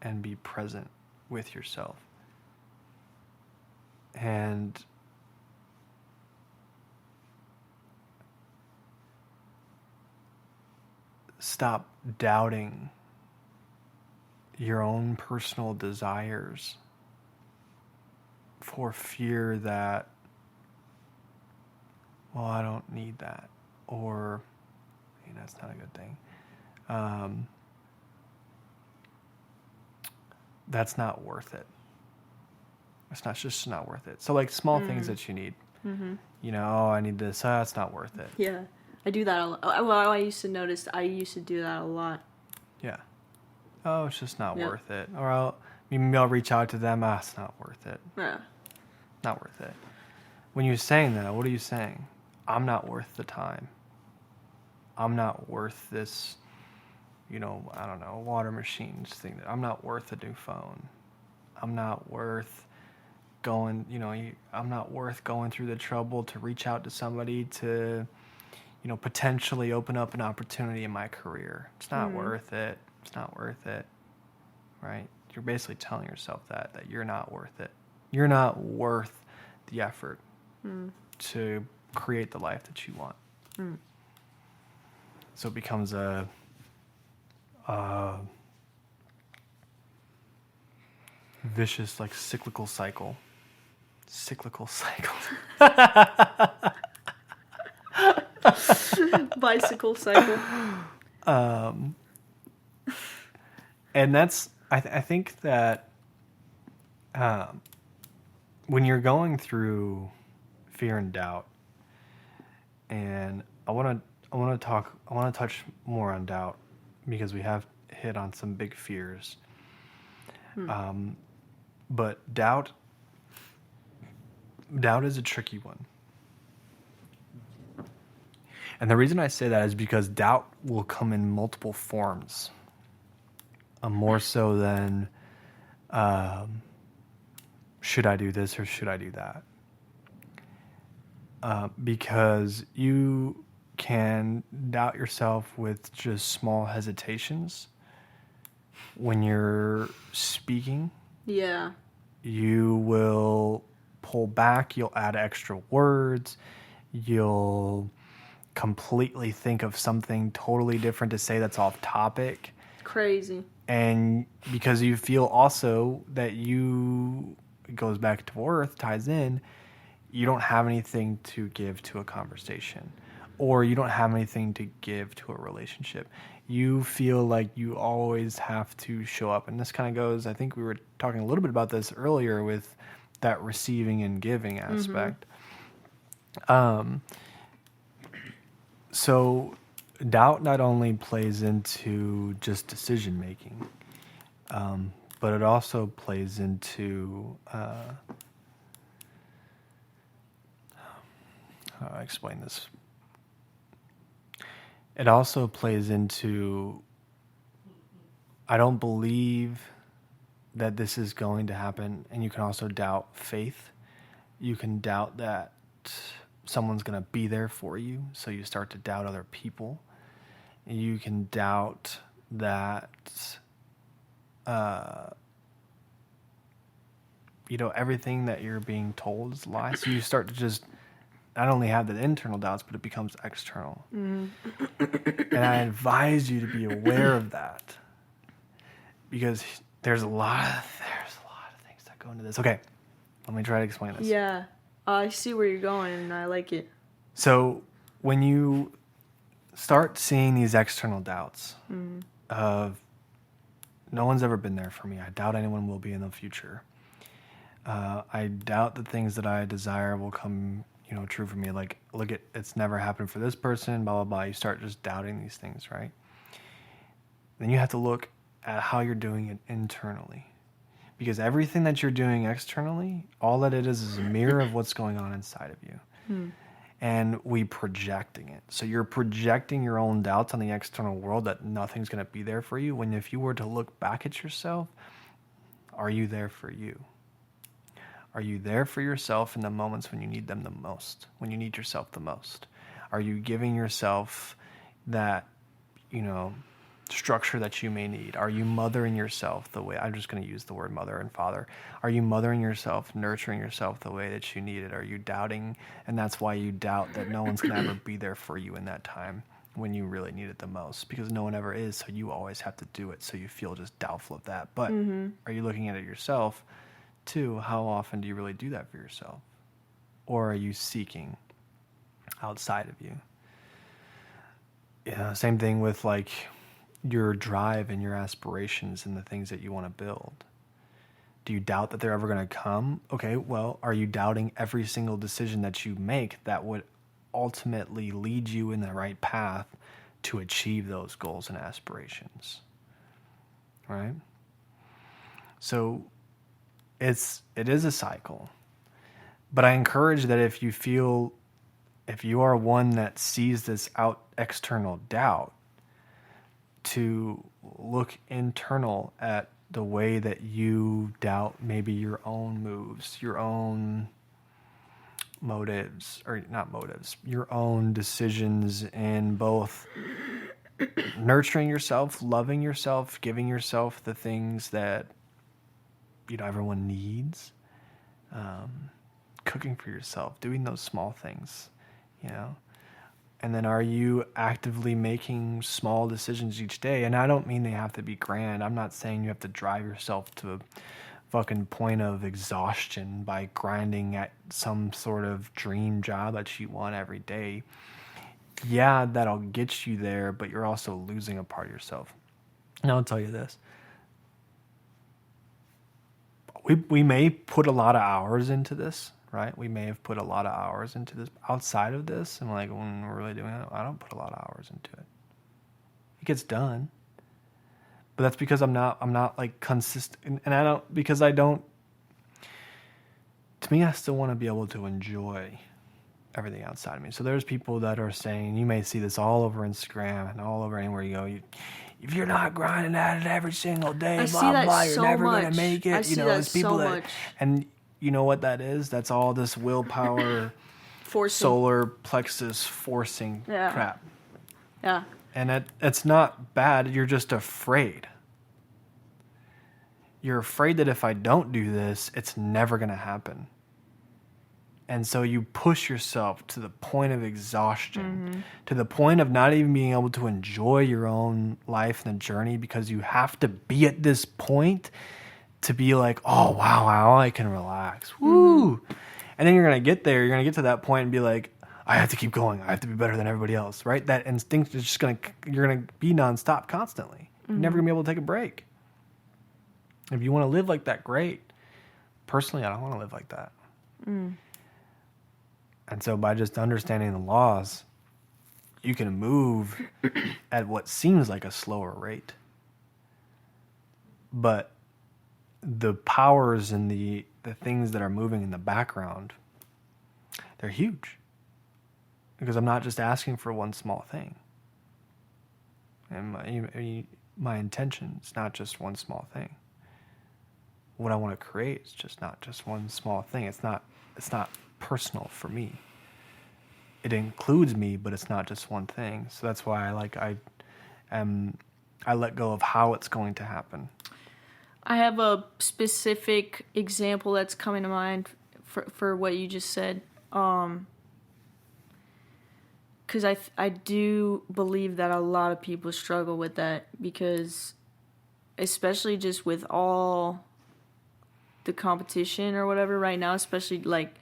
and be present with yourself. And stop doubting your own personal desires for fear that, well, I don't need that, or that's not a good thing. That's not worth it. It's just not worth it. So like small things that you need. Mm-hmm. Oh, I need this. It's not worth it. Yeah, I do that a lot. Well, I used to do that a lot. Yeah. Oh, it's just not worth it. Or maybe I'll reach out to them. It's not worth it. Yeah. Not worth it. When you're saying that, what are you saying? I'm not worth the time. I'm not worth this, I don't know, water machines thing. I'm not worth a new phone. I'm not worth going, I'm not worth going through the trouble to reach out to somebody to, potentially open up an opportunity in my career. It's not worth it. It's not worth it. Right? You're basically telling yourself that you're not worth it. You're not worth the effort to create the life that you want. So it becomes a vicious, like cyclical cycle. Bicycle cycle. And that's I think that when you're going through fear and doubt, and I want to touch more on doubt because we have hit on some big fears. But doubt is a tricky one. And the reason I say that is because doubt will come in multiple forms. More so than should I do this or should I do that? Because you can doubt yourself with just small hesitations. When you're speaking, Yeah. you will pull back, you'll add extra words, you'll completely think of something totally different to say that's off topic. Crazy. And because you feel also that it goes back to earth, ties in, you don't have anything to give to a conversation, or you don't have anything to give to a relationship. You feel like you always have to show up. And this kind of goes, I think we were talking a little bit about this earlier with that receiving and giving aspect. So doubt not only plays into just decision making, but it also plays into how do I explain this? It also plays into, I don't believe that this is going to happen. And you can also doubt faith. You can doubt that someone's going to be there for you. So you start to doubt other people. You can doubt that, everything that you're being told is a lie. So you start to just not only have the internal doubts, but it becomes external. And I advise you to be aware of that, because there's a lot of things that go into this. Okay, let me try to explain this. Yeah. I see where you're going, and I like it. So when you start seeing these external doubts of no one's ever been there for me, I doubt anyone will be in the future. I doubt the things that I desire will come true for me. Like, look at, it's never happened for this person, blah, blah, blah. You start just doubting these things, right? Then you have to look at how you're doing it internally. Because everything that you're doing externally, all that it is a mirror of what's going on inside of you. And we projecting it. So you're projecting your own doubts on the external world that nothing's going to be there for you. When if you were to look back at yourself, are you there for you? Are you there for yourself in the moments when you need them the most? When you need yourself the most? Are you giving yourself that, structure that you may need? Are you mothering yourself the way, I'm just going to use the word mother and father. Are you mothering yourself, nurturing yourself the way that you need it? Are you doubting? And that's why you doubt that no one's going to ever be there for you in that time when you really need it the most, because no one ever is. So you always have to do it. So you feel just doubtful of that. But are you looking at it yourself? Too, how often do you really do that for yourself? Or are you seeking outside of you? Yeah, same thing with like your drive and your aspirations and the things that you want to build. Do you doubt that they're ever going to come? Okay, well, are you doubting every single decision that you make that would ultimately lead you in the right path to achieve those goals and aspirations? Right? So it is a cycle, but I encourage that if you are one that sees this external doubt, to look internal at the way that you doubt maybe your own moves, your own motives, or not motives, your own decisions in both nurturing yourself, loving yourself, giving yourself the things that everyone needs, cooking for yourself, doing those small things, And then are you actively making small decisions each day? And I don't mean they have to be grand. I'm not saying you have to drive yourself to a fucking point of exhaustion by grinding at some sort of dream job that you want every day. Yeah, that'll get you there, but you're also losing a part of yourself. And I'll tell you this. We may put a lot of hours into this, right? We may have put a lot of hours into this outside of this. And like, when we're really doing it, I don't put a lot of hours into it. It gets done. But that's because I'm not like consistent. And to me, I still want to be able to enjoy everything outside of me. So there's people that are saying, you may see this all over Instagram and all over anywhere you go. If you're not grinding at it every single day, blah, blah, you're never going to make it. There's people that, and you know what that is? That's all this willpower, solar plexus forcing crap. Yeah. And it's not bad. You're just afraid. You're afraid that if I don't do this, it's never going to happen. And so you push yourself to the point of exhaustion, to the point of not even being able to enjoy your own life and the journey, because you have to be at this point to be like, oh, wow, I can relax. Woo! And then you're going to get there. You're going to get to that point and be like, I have to keep going. I have to be better than everybody else, right? That instinct is just you're going to be nonstop constantly. You're never going to be able to take a break. If you want to live like that, great. Personally, I don't want to live like that. And so by just understanding the laws, you can move at what seems like a slower rate. But the powers and the things that are moving in the background, they're huge. Because I'm not just asking for one small thing. And my intention is not just one small thing. What I want to create is just not just one small thing. It's not personal for me. It includes me, but it's not just one thing. So that's why I let go of how it's going to happen. I have a specific example that's coming to mind for what you just said. Because I do believe that a lot of people struggle with that, because especially just with all the competition or whatever right now, especially like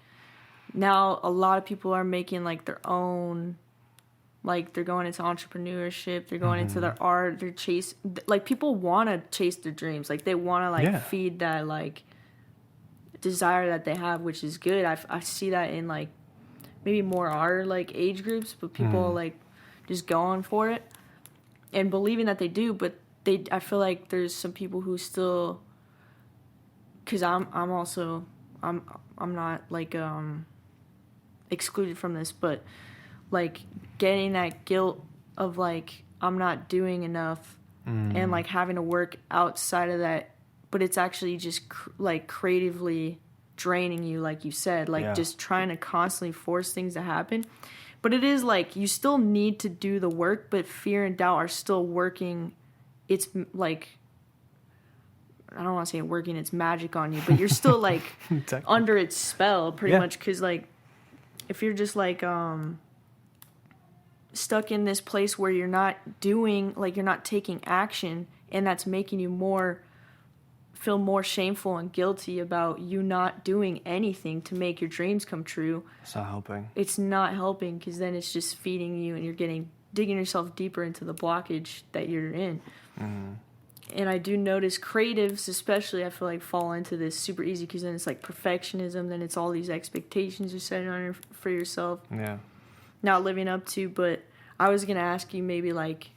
now a lot of people are making like their own, like they're going into entrepreneurship, they're going into their art, like people want to chase their dreams, like they want to like feed that like desire that they have, which is good. I see that in like maybe more our like age groups, but people like just going for it and believing that they do, but I feel like there's some people who still, because I'm not like excluded from this, but like getting that guilt of like I'm not doing enough and like having to work outside of that, but it's actually just like creatively draining you, like you said, like just trying to constantly force things to happen. But it is like you still need to do the work, but fear and doubt are still working. It's like, I don't want to say working its magic on you, but you're still like exactly. under its spell pretty much, because like if you're just like stuck in this place where you're not doing, like you're not taking action, and that's making you feel more shameful and guilty about you not doing anything to make your dreams come true. It's not helping. It's not helping, because then it's just feeding you and you're digging yourself deeper into the blockage that you're in. And I do notice creatives especially, I feel like, fall into this super easy, because then it's like perfectionism, then it's all these expectations you're setting for yourself. Yeah. Not living up to. But I was going to ask you maybe like,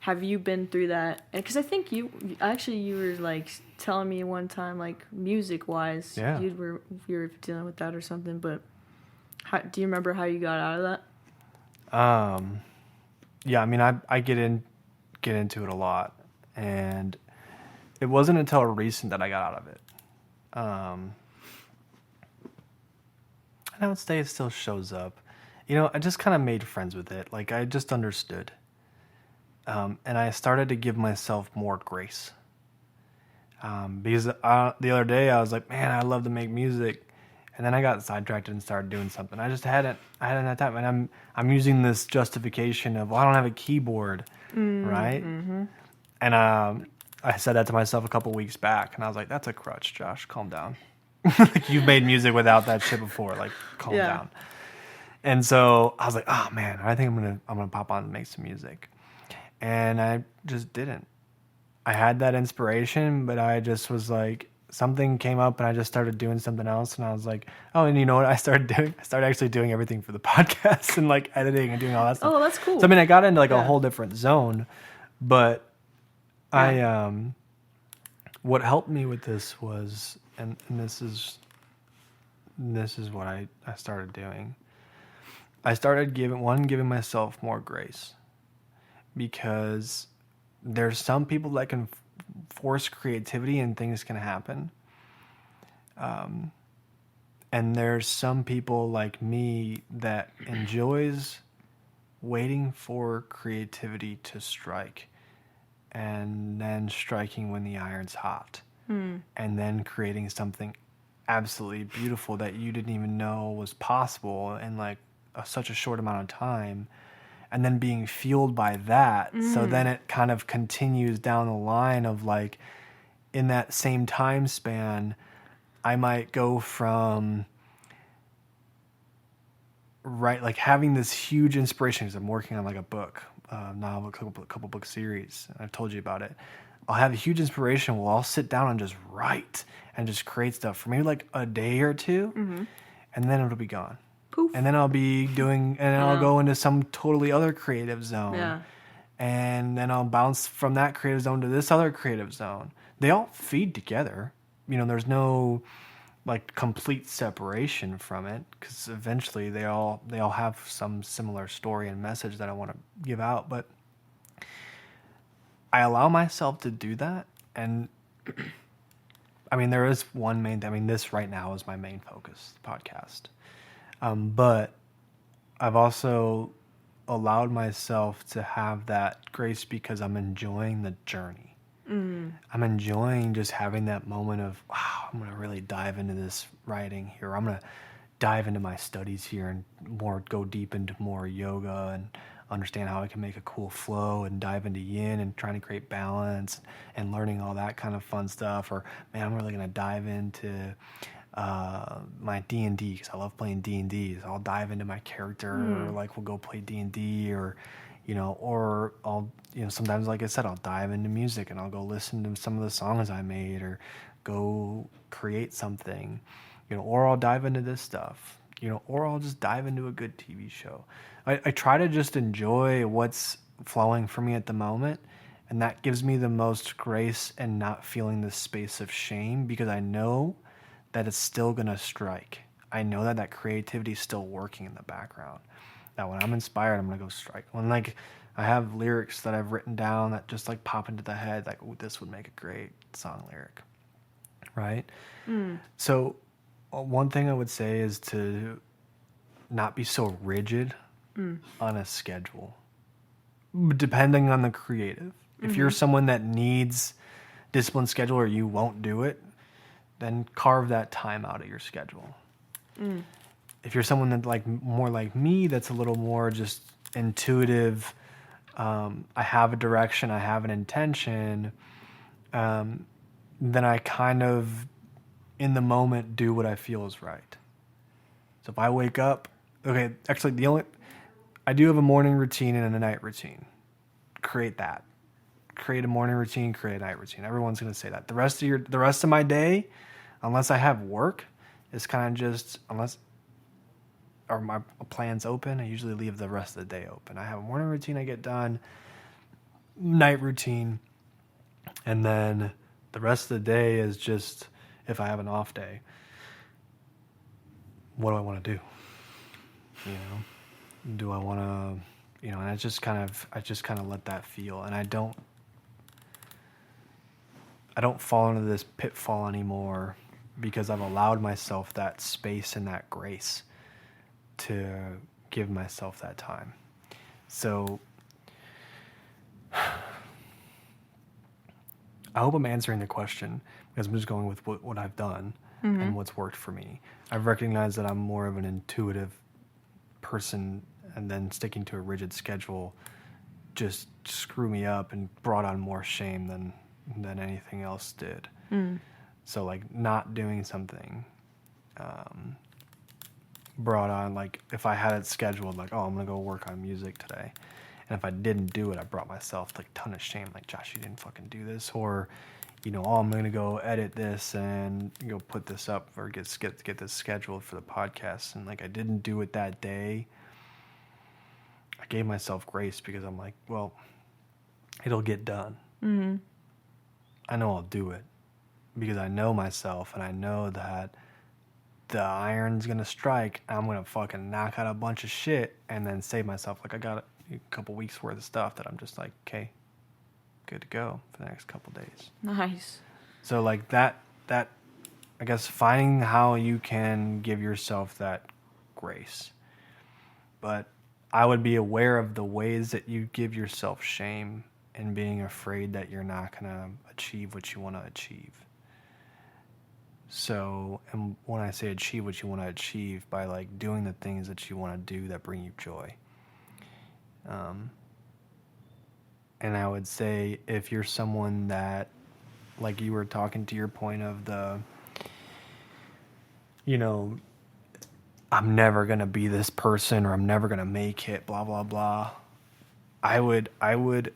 have you been through that? Because I think you were like telling me one time, like music wise, you were dealing with that or something. But do you remember how you got out of that? Yeah, I mean, I get into it a lot, and it wasn't until recent that I got out of it. And I would say it still shows up. You know, I just kind of made friends with it. Like, I just understood. And I started to give myself more grace. Because the other day I was like, man, I love to make music. And then I got sidetracked and started doing something. I hadn't had time. And I'm using this justification of, well, I don't have a keyboard, right? Mm-hmm. And I said that to myself a couple weeks back, and I was like, that's a crutch, Josh. Calm down. Like, you've made music without that shit before. Like, calm down. And so I was like, oh man, I think I'm gonna pop on and make some music. And I just didn't. I had that inspiration, but I just was like, something came up and I just started doing something else. And I was like, oh, and you know what I started doing? I started actually doing everything for the podcast and like editing and doing all that stuff. Oh, that's cool. So, I mean, I got into like a whole different zone, but what helped me with this was, and this is what I started doing. I started giving myself more grace, because there's some people that can force creativity and things can happen. And there's some people like me that enjoys waiting for creativity to strike, and then striking when the iron's hot, and then creating something absolutely beautiful that you didn't even know was possible in like such a short amount of time, and then being fueled by that. So then it kind of continues down the line of like, in that same time span, I might go from like having this huge inspiration, because I'm working on like a book, novel, a couple book series. I've told you about it. I'll have a huge inspiration. Well, I'll sit down and just write and just create stuff for maybe like a day or two, and then it'll be gone. Poof. And then I'll be doing, and then I'll go into some totally other creative zone. Yeah. And then I'll bounce from that creative zone to this other creative zone. They all feed together. You know, there's no like complete separation from it, because eventually they all have some similar story and message that I want to give out. But I allow myself to do that. And I mean, there is one main, I mean, this right now is my main focus, the podcast. But I've also allowed myself to have that grace because I'm enjoying the journey. I'm enjoying just having that moment of, wow, I'm going to really dive into this writing here. I'm going to dive into my studies here and go deep into more yoga and understand how I can make a cool flow and dive into yin and trying to create balance and learning all that kind of fun stuff. Or, man, I'm really going to dive into my D&D, because I love playing D&D. So I'll dive into my character, or like we'll go play D&D, or or I'll, sometimes, like I said, I'll dive into music and I'll go listen to some of the songs I made, or go create something, or I'll dive into this stuff, or I'll just dive into a good TV show. I try to just enjoy what's flowing for me at the moment, and that gives me the most grace and not feeling this space of shame, because I know that it's still going to strike. I know that creativity is still working in the background. That when I'm inspired, I'm going to go strike. When like I have lyrics that I've written down that just like pop into the head, like, oh, this would make a great song lyric, right? So one thing I would say is to not be so rigid on a schedule, depending on the creative. If you're someone that needs disciplined schedule, or you won't do it, then carve that time out of your schedule. If you're someone that like more like me, that's a little more just intuitive, I have a direction, I have an intention, then I kind of in the moment do what I feel is right. So if I wake up, okay, actually I do have a morning routine and a night routine. Create that. Create a morning routine, create a night routine. Everyone's going to say that. The rest of my day, unless I have work, is kind of just, or my plan's open, I usually leave the rest of the day open. I have a morning routine I get done, night routine, and then the rest of the day is just, if I have an off day, what do I want to do? Do I want to, and I just kind of let that feel, and I don't fall into this pitfall anymore, because I've allowed myself that space and that grace to give myself that time. So I hope I'm answering the question, because I'm just going with what I've done. and what's worked for me. I've recognized that I'm more of an intuitive person, and then sticking to a rigid schedule just screwed me up and brought on more shame than anything else did. So like not doing something brought on, like if I had it scheduled, like, oh, I'm gonna go work on music today, and if I didn't do it, I brought myself like a ton of shame, like, Josh, you didn't fucking do this. Or, you know, oh, I'm gonna go edit this and go put this up, or get this scheduled for the podcast, and like I didn't do it that day. I gave myself grace because I'm like, well, it'll get done. I know I'll do it because I know myself, and I know that the iron's gonna strike. I'm gonna fucking knock out a bunch of shit and then save myself. Like I got a couple weeks worth of stuff that I'm just like, okay, good to go for the next couple days. Nice. So like that I guess finding how you can give yourself that grace. But I would be aware of the ways that you give yourself shame and being afraid that you're not gonna achieve what you want to achieve. So, and when I say achieve what you want to achieve, by like doing the things that you want to do that bring you joy. And I would say if you're someone that, like you were talking to your point of the, you know, I'm never going to be this person, or I'm never going to make it, blah, blah, blah. I would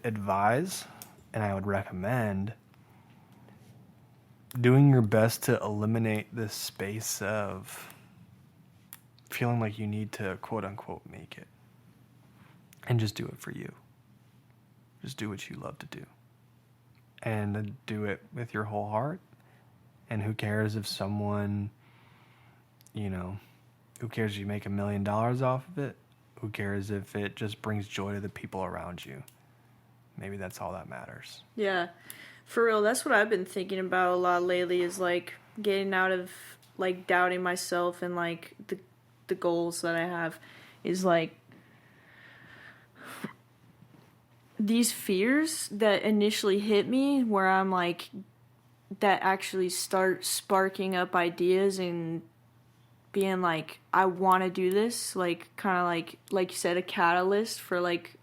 advise, and I would recommend doing your best to eliminate this space of feeling like you need to quote unquote make it, and just do it for you. Just do what you love to do, and do it with your whole heart. And who cares if someone, you know, who cares if you make $1 million off of it? Who cares if it just brings joy to the people around you? Maybe that's all that matters. Yeah. For real, that's what I've been thinking about a lot lately, is like getting out of like doubting myself, and like the goals that I have is like these fears that initially hit me, where I'm like, that actually start sparking up ideas and being like, I want to do this, like kind of like you said, a catalyst for like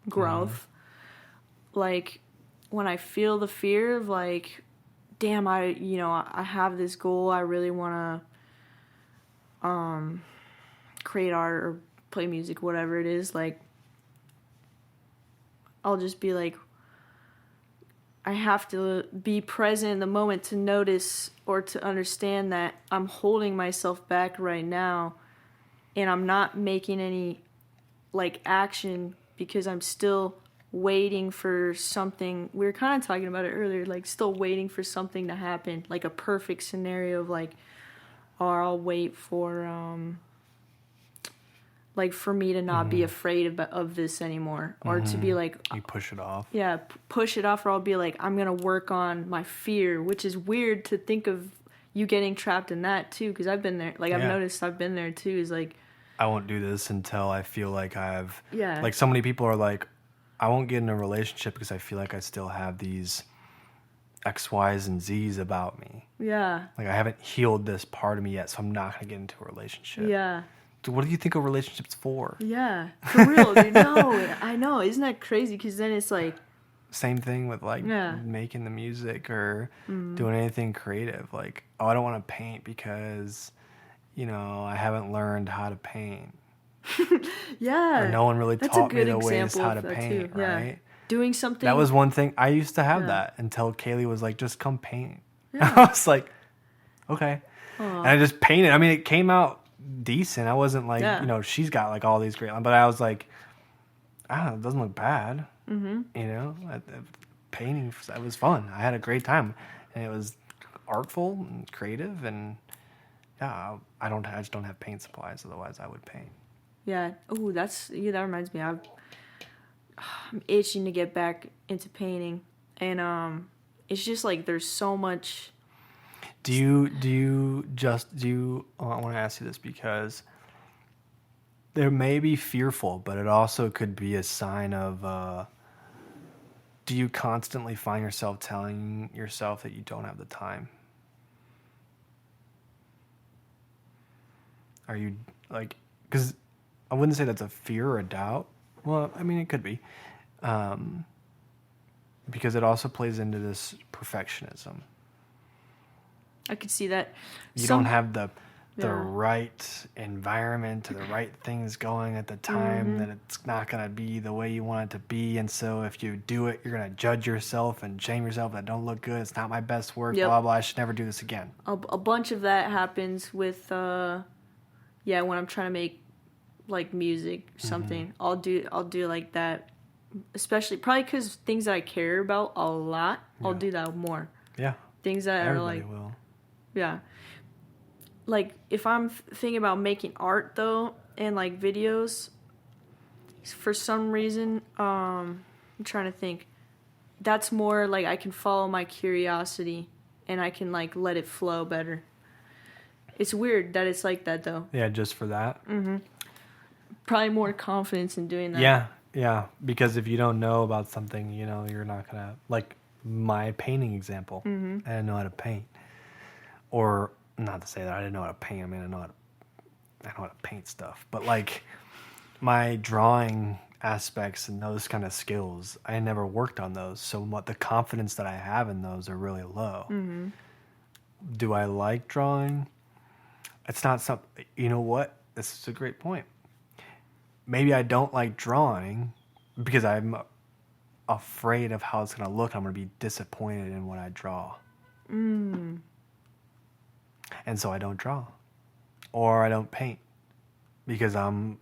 growth. Like when I feel the fear of like, damn, I have this goal, I really want to create art or play music, whatever it is, like I'll just be like, I have to be present in the moment to notice or to understand that I'm holding myself back right now, and I'm not making any like action because I'm still waiting for something. We were kind of talking about it earlier, like still waiting for something to happen, like a perfect scenario of like, or I'll wait for like for me to not be afraid of this anymore, or to be like, you push it off. Yeah, push it off, or I'll be like, I'm gonna work on my fear, which is weird to think of you getting trapped in that too, because I've been there. Like I've noticed I've been there too. Is like, I won't do this until I feel like I've, yeah, like so many people are like, I won't get in a relationship because I feel like I still have these X, Y's, and Z's about me. Yeah. Like I haven't healed this part of me yet, so I'm not gonna get into a relationship. Yeah. Dude, what do you think a relationship's for? Yeah, for real, dude. No, I know. Isn't that crazy? Because then it's like, same thing with like making the music or doing anything creative. Like, oh, I don't want to paint because, you know, I haven't learned how to paint. Yeah. Or no one really taught me the ways how to paint, too. right? Yeah. Doing something. That was one thing. I used to have that until Kaylee was like, just come paint. Yeah. I was like, okay. Aww. And I just painted. I mean, it came out decent. I wasn't like, you know, she's got like all these great, but I was like, I don't know, it doesn't look bad. You know, painting, it was fun. I had a great time, and it was artful and creative, and yeah, I just don't have paint supplies. Otherwise, I would paint. Yeah. Oh, that reminds me. I'm itching to get back into painting, and it's just like there's so much. Do you I want to ask you this because there may be fearful, but it also could be a sign of, do you constantly find yourself telling yourself that you don't have the time? Are you like, because I wouldn't say that's a fear or a doubt. Well, I mean, it could be. Because it also plays into this perfectionism. I could see that. You don't have the right environment or the right things going at the time, that it's not going to be the way you want it to be. And so if you do it, you're going to judge yourself and shame yourself. That don't look good. It's not my best work. Blah, blah. I should never do this again. A bunch of that happens with, when I'm trying to make like music or something. I'll do like that. Especially probably because things that I care about a lot, I'll do that more. Yeah. Things that Everybody are like, will. Yeah. Like if I'm thinking about making art though, and like videos, for some reason, I'm trying to think. That's more like I can follow my curiosity, and I can like let it flow better. It's weird that it's like that though. Yeah, just for that. Probably more confidence in doing that. Yeah, because if you don't know about something, you're not gonna, like my painting example. I didn't know how to paint, or not to say that I didn't know how to paint. I mean, I know how to paint stuff, but like my drawing aspects and those kind of skills, I never worked on those. So the confidence that I have in those are really low. Do I like drawing? It's not something. You know what? This is a great point. Maybe I don't like drawing because I'm afraid of how it's going to look. I'm going to be disappointed in what I draw. And so I don't draw. Or I don't paint because I'm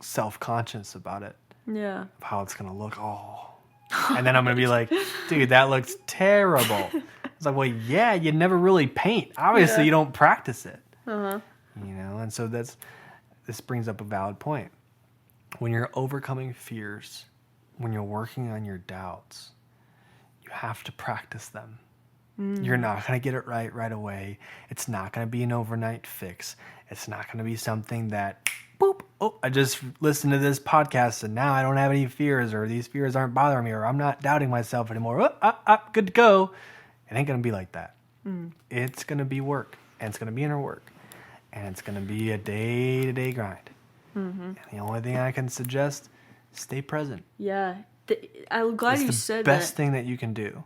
self-conscious about it. Yeah. Of how it's going to look. And then I'm going to be like, dude, that looks terrible. It's like, well, yeah, you never really paint. Obviously, you don't practice it. And so this brings up a valid point. When you're overcoming fears, when you're working on your doubts, you have to practice them. You're not going to get it right away. It's not going to be an overnight fix. It's not going to be something that, boop, I just listened to this podcast and now I don't have any fears, or these fears aren't bothering me, or I'm not doubting myself anymore. Good to go. It ain't going to be like that. It's going to be work, and it's going to be inner work, and it's going to be a day-to-day grind. And the only thing I can suggest, stay present. Yeah. I'm glad you said that. It's the best thing that you can do.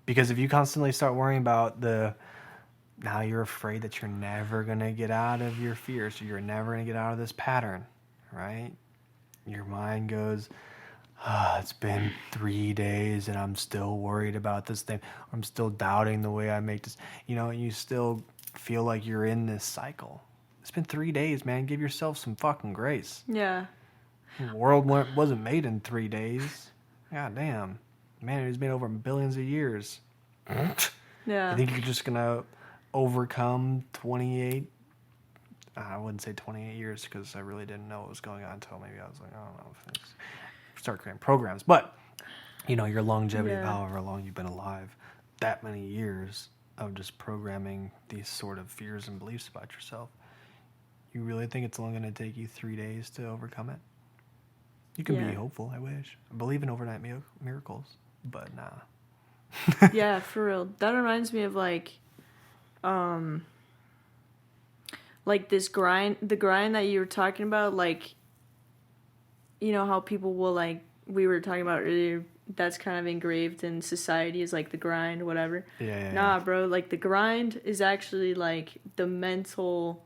Because if you constantly start worrying about now you're afraid that you're never going to get out of your fears, or you're never going to get out of this pattern, right? Your mind goes, it's been 3 days and I'm still worried about this thing. I'm still doubting the way I make this. And you still feel like you're in this cycle. It's been 3 days, man. Give yourself some fucking grace. Yeah. The world wasn't made in 3 days. God damn. Man, it was made over billions of years. Yeah. I think you're just going to overcome 28. I wouldn't say 28 years because I really didn't know what was going on until maybe I was like, I don't know. Start creating programs. But, your longevity of however long you've been alive, that many years of just programming these sort of fears and beliefs about yourself. You really think it's only going to take you 3 days to overcome it? You can be hopeful, I wish. I believe in overnight miracles, but nah. Yeah, for real. That reminds me of like this grind, the grind that you were talking about, like, how people will, like, we were talking about earlier, that's kind of engraved in society as like the grind, whatever. Nah, bro, like the grind is actually like the mental,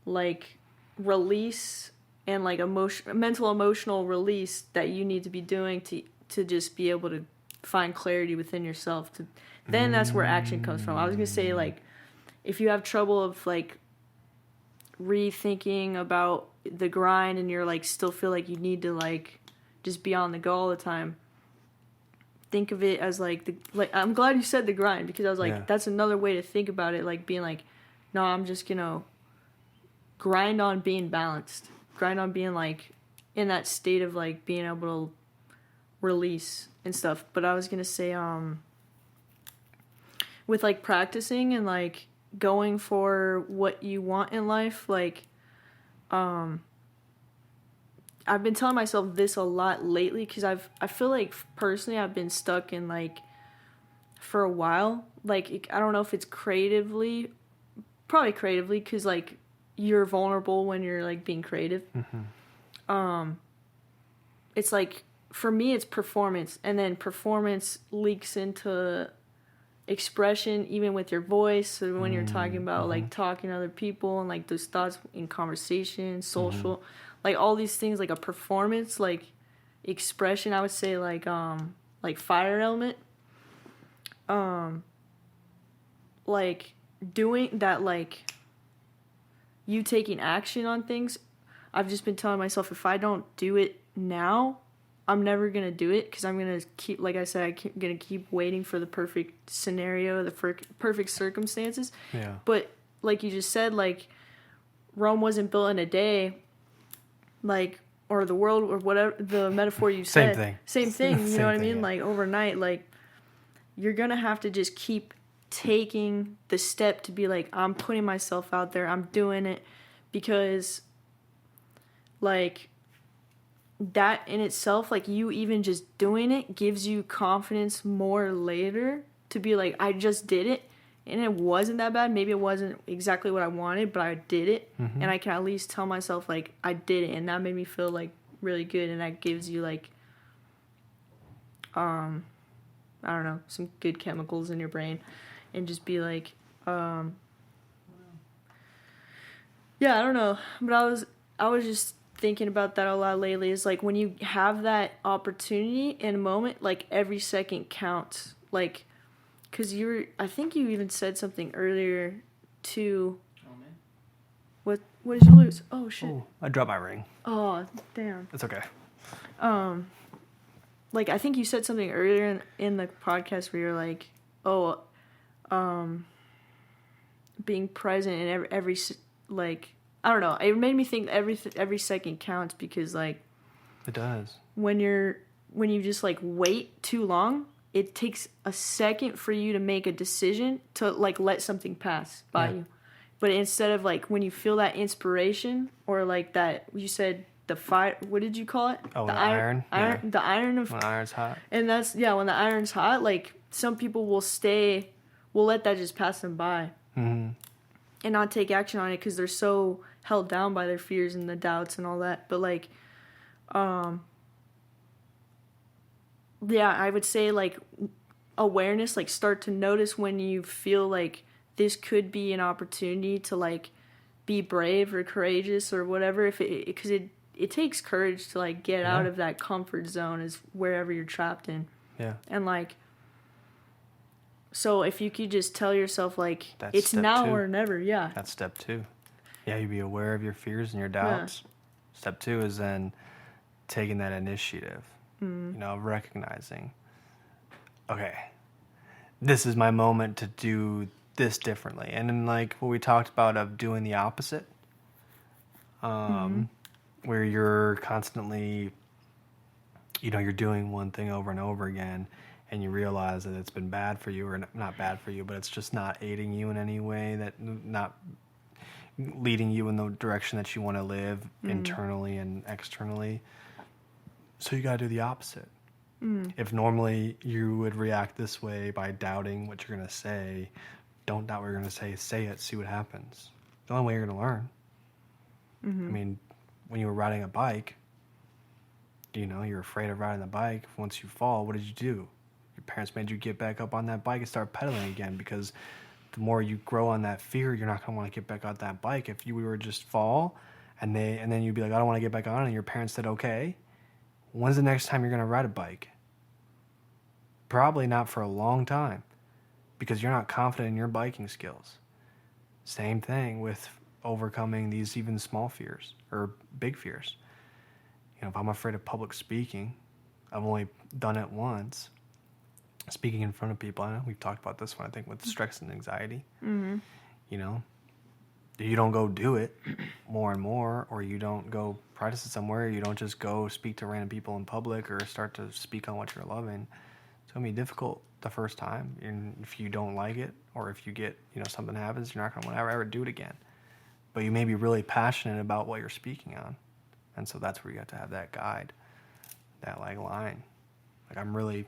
like, release and like emotional release that you need to be doing to just be able to find clarity within yourself. Then that's where action comes from. I was gonna say, like, if you have trouble of like rethinking about the grind and you're like still feel like you need to like just be on the go all the time, think of it as like I'm glad you said the grind, because I was like, that's another way to think about it, like being like, no, I'm just gonna grind on being balanced, grind on being like in that state of like being able to release and stuff. But I was gonna say, with like practicing and like going for what you want in life, like I've been telling myself this a lot lately, because I feel like personally I've been stuck in like for a while, like I don't know if it's probably creatively, because like you're vulnerable when you're like being creative. It's like, for me, it's performance, and then performance leaks into expression, even with your voice. So when you're talking about like talking to other people and like those thoughts in conversation, social, like all these things, like a performance, like expression, I would say like fire element, like doing that, like you taking action on things. I've just been telling myself, if I don't do it now, I'm never going to do it, because I'm going to keep, like I said, I'm going to keep waiting for the perfect scenario, the perfect circumstances. Yeah. But like you just said, like Rome wasn't built in a day, like, or the world, or whatever, the metaphor you said. Same thing. You know what I mean? Yeah. Like overnight, like you're going to have to just keep taking the step to be like, I'm putting myself out there, I'm doing it, because like that in itself, like you even just doing it gives you confidence more later to be like, I just did it and it wasn't that bad. Maybe it wasn't exactly what I wanted, but I did it. And I can at least tell myself like I did it, and that made me feel like really good, and that gives you like I don't know, some good chemicals in your brain, and just be like yeah, I don't know, but I was just thinking about that a lot lately. Is like when you have that opportunity in a moment, like every second counts, like because I think you even said something earlier too. Oh man, what did you lose? Oh shit. Oh, I dropped my ring. Oh damn. It's okay. Like I think you said something earlier in the podcast where you're like, oh, being present in every like, I don't know. It made me think every second counts, because like it does. When you just like wait too long, it takes a second for you to make a decision to like let something pass by you. But instead of like when you feel that inspiration, or like that, you said the fire, what did you call it? Oh, the iron. Yeah. The iron of, when the iron's hot. And that's, yeah, when the iron's hot, like some people will let that just pass them by. And not take action on it because they're so held down by their fears and the doubts and all that. But like, yeah, I would say like awareness, like start to notice when you feel like this could be an opportunity to like be brave or courageous or whatever, because it takes courage to like get out of that comfort zone, is wherever you're trapped in. Yeah. And like, so if you could just tell yourself like, it's now or never. Yeah. That's step 2. Yeah, you be aware of your fears and your doubts. Yeah. Step 2 is then taking that initiative, you know, recognizing, okay, this is my moment to do this differently. And then like what we talked about of doing the opposite, where you're constantly, you know, you're doing one thing over and over again, and you realize that it's been bad for you, or not bad for you, but it's just not aiding you in any way, that not leading you in the direction that you want to live internally and externally. So you got to do the opposite. If normally you would react this way by doubting what you're going to say, don't doubt what you're going to say it, see what happens. The only way you're going to learn. I mean, when you were riding a bike, you know, you're afraid of riding the bike. Once you fall, what did you do? Your parents made you get back up on that bike and start pedaling again, because the more you grow on that fear, you're not going to want to get back on that bike. If you were just fall and then you'd be like, I don't want to get back on, and your parents said, okay, when's the next time you're going to ride a bike? Probably not for a long time, because you're not confident in your biking skills. Same thing with overcoming these even small fears or big fears. You know, if I'm afraid of public speaking, I've only done it once. Speaking in front of people, I know we've talked about this one, I think, with stress and anxiety. You know, you don't go do it more and more, or you don't go practice it somewhere. You don't just go speak to random people in public or start to speak on what you're loving. It's going to be difficult the first time. And if you don't like it, or if you get, you know, something happens, you're not going to want to ever do it again. But you may be really passionate about what you're speaking on. And so that's where you have to have that guide, that like line. Like, I'm really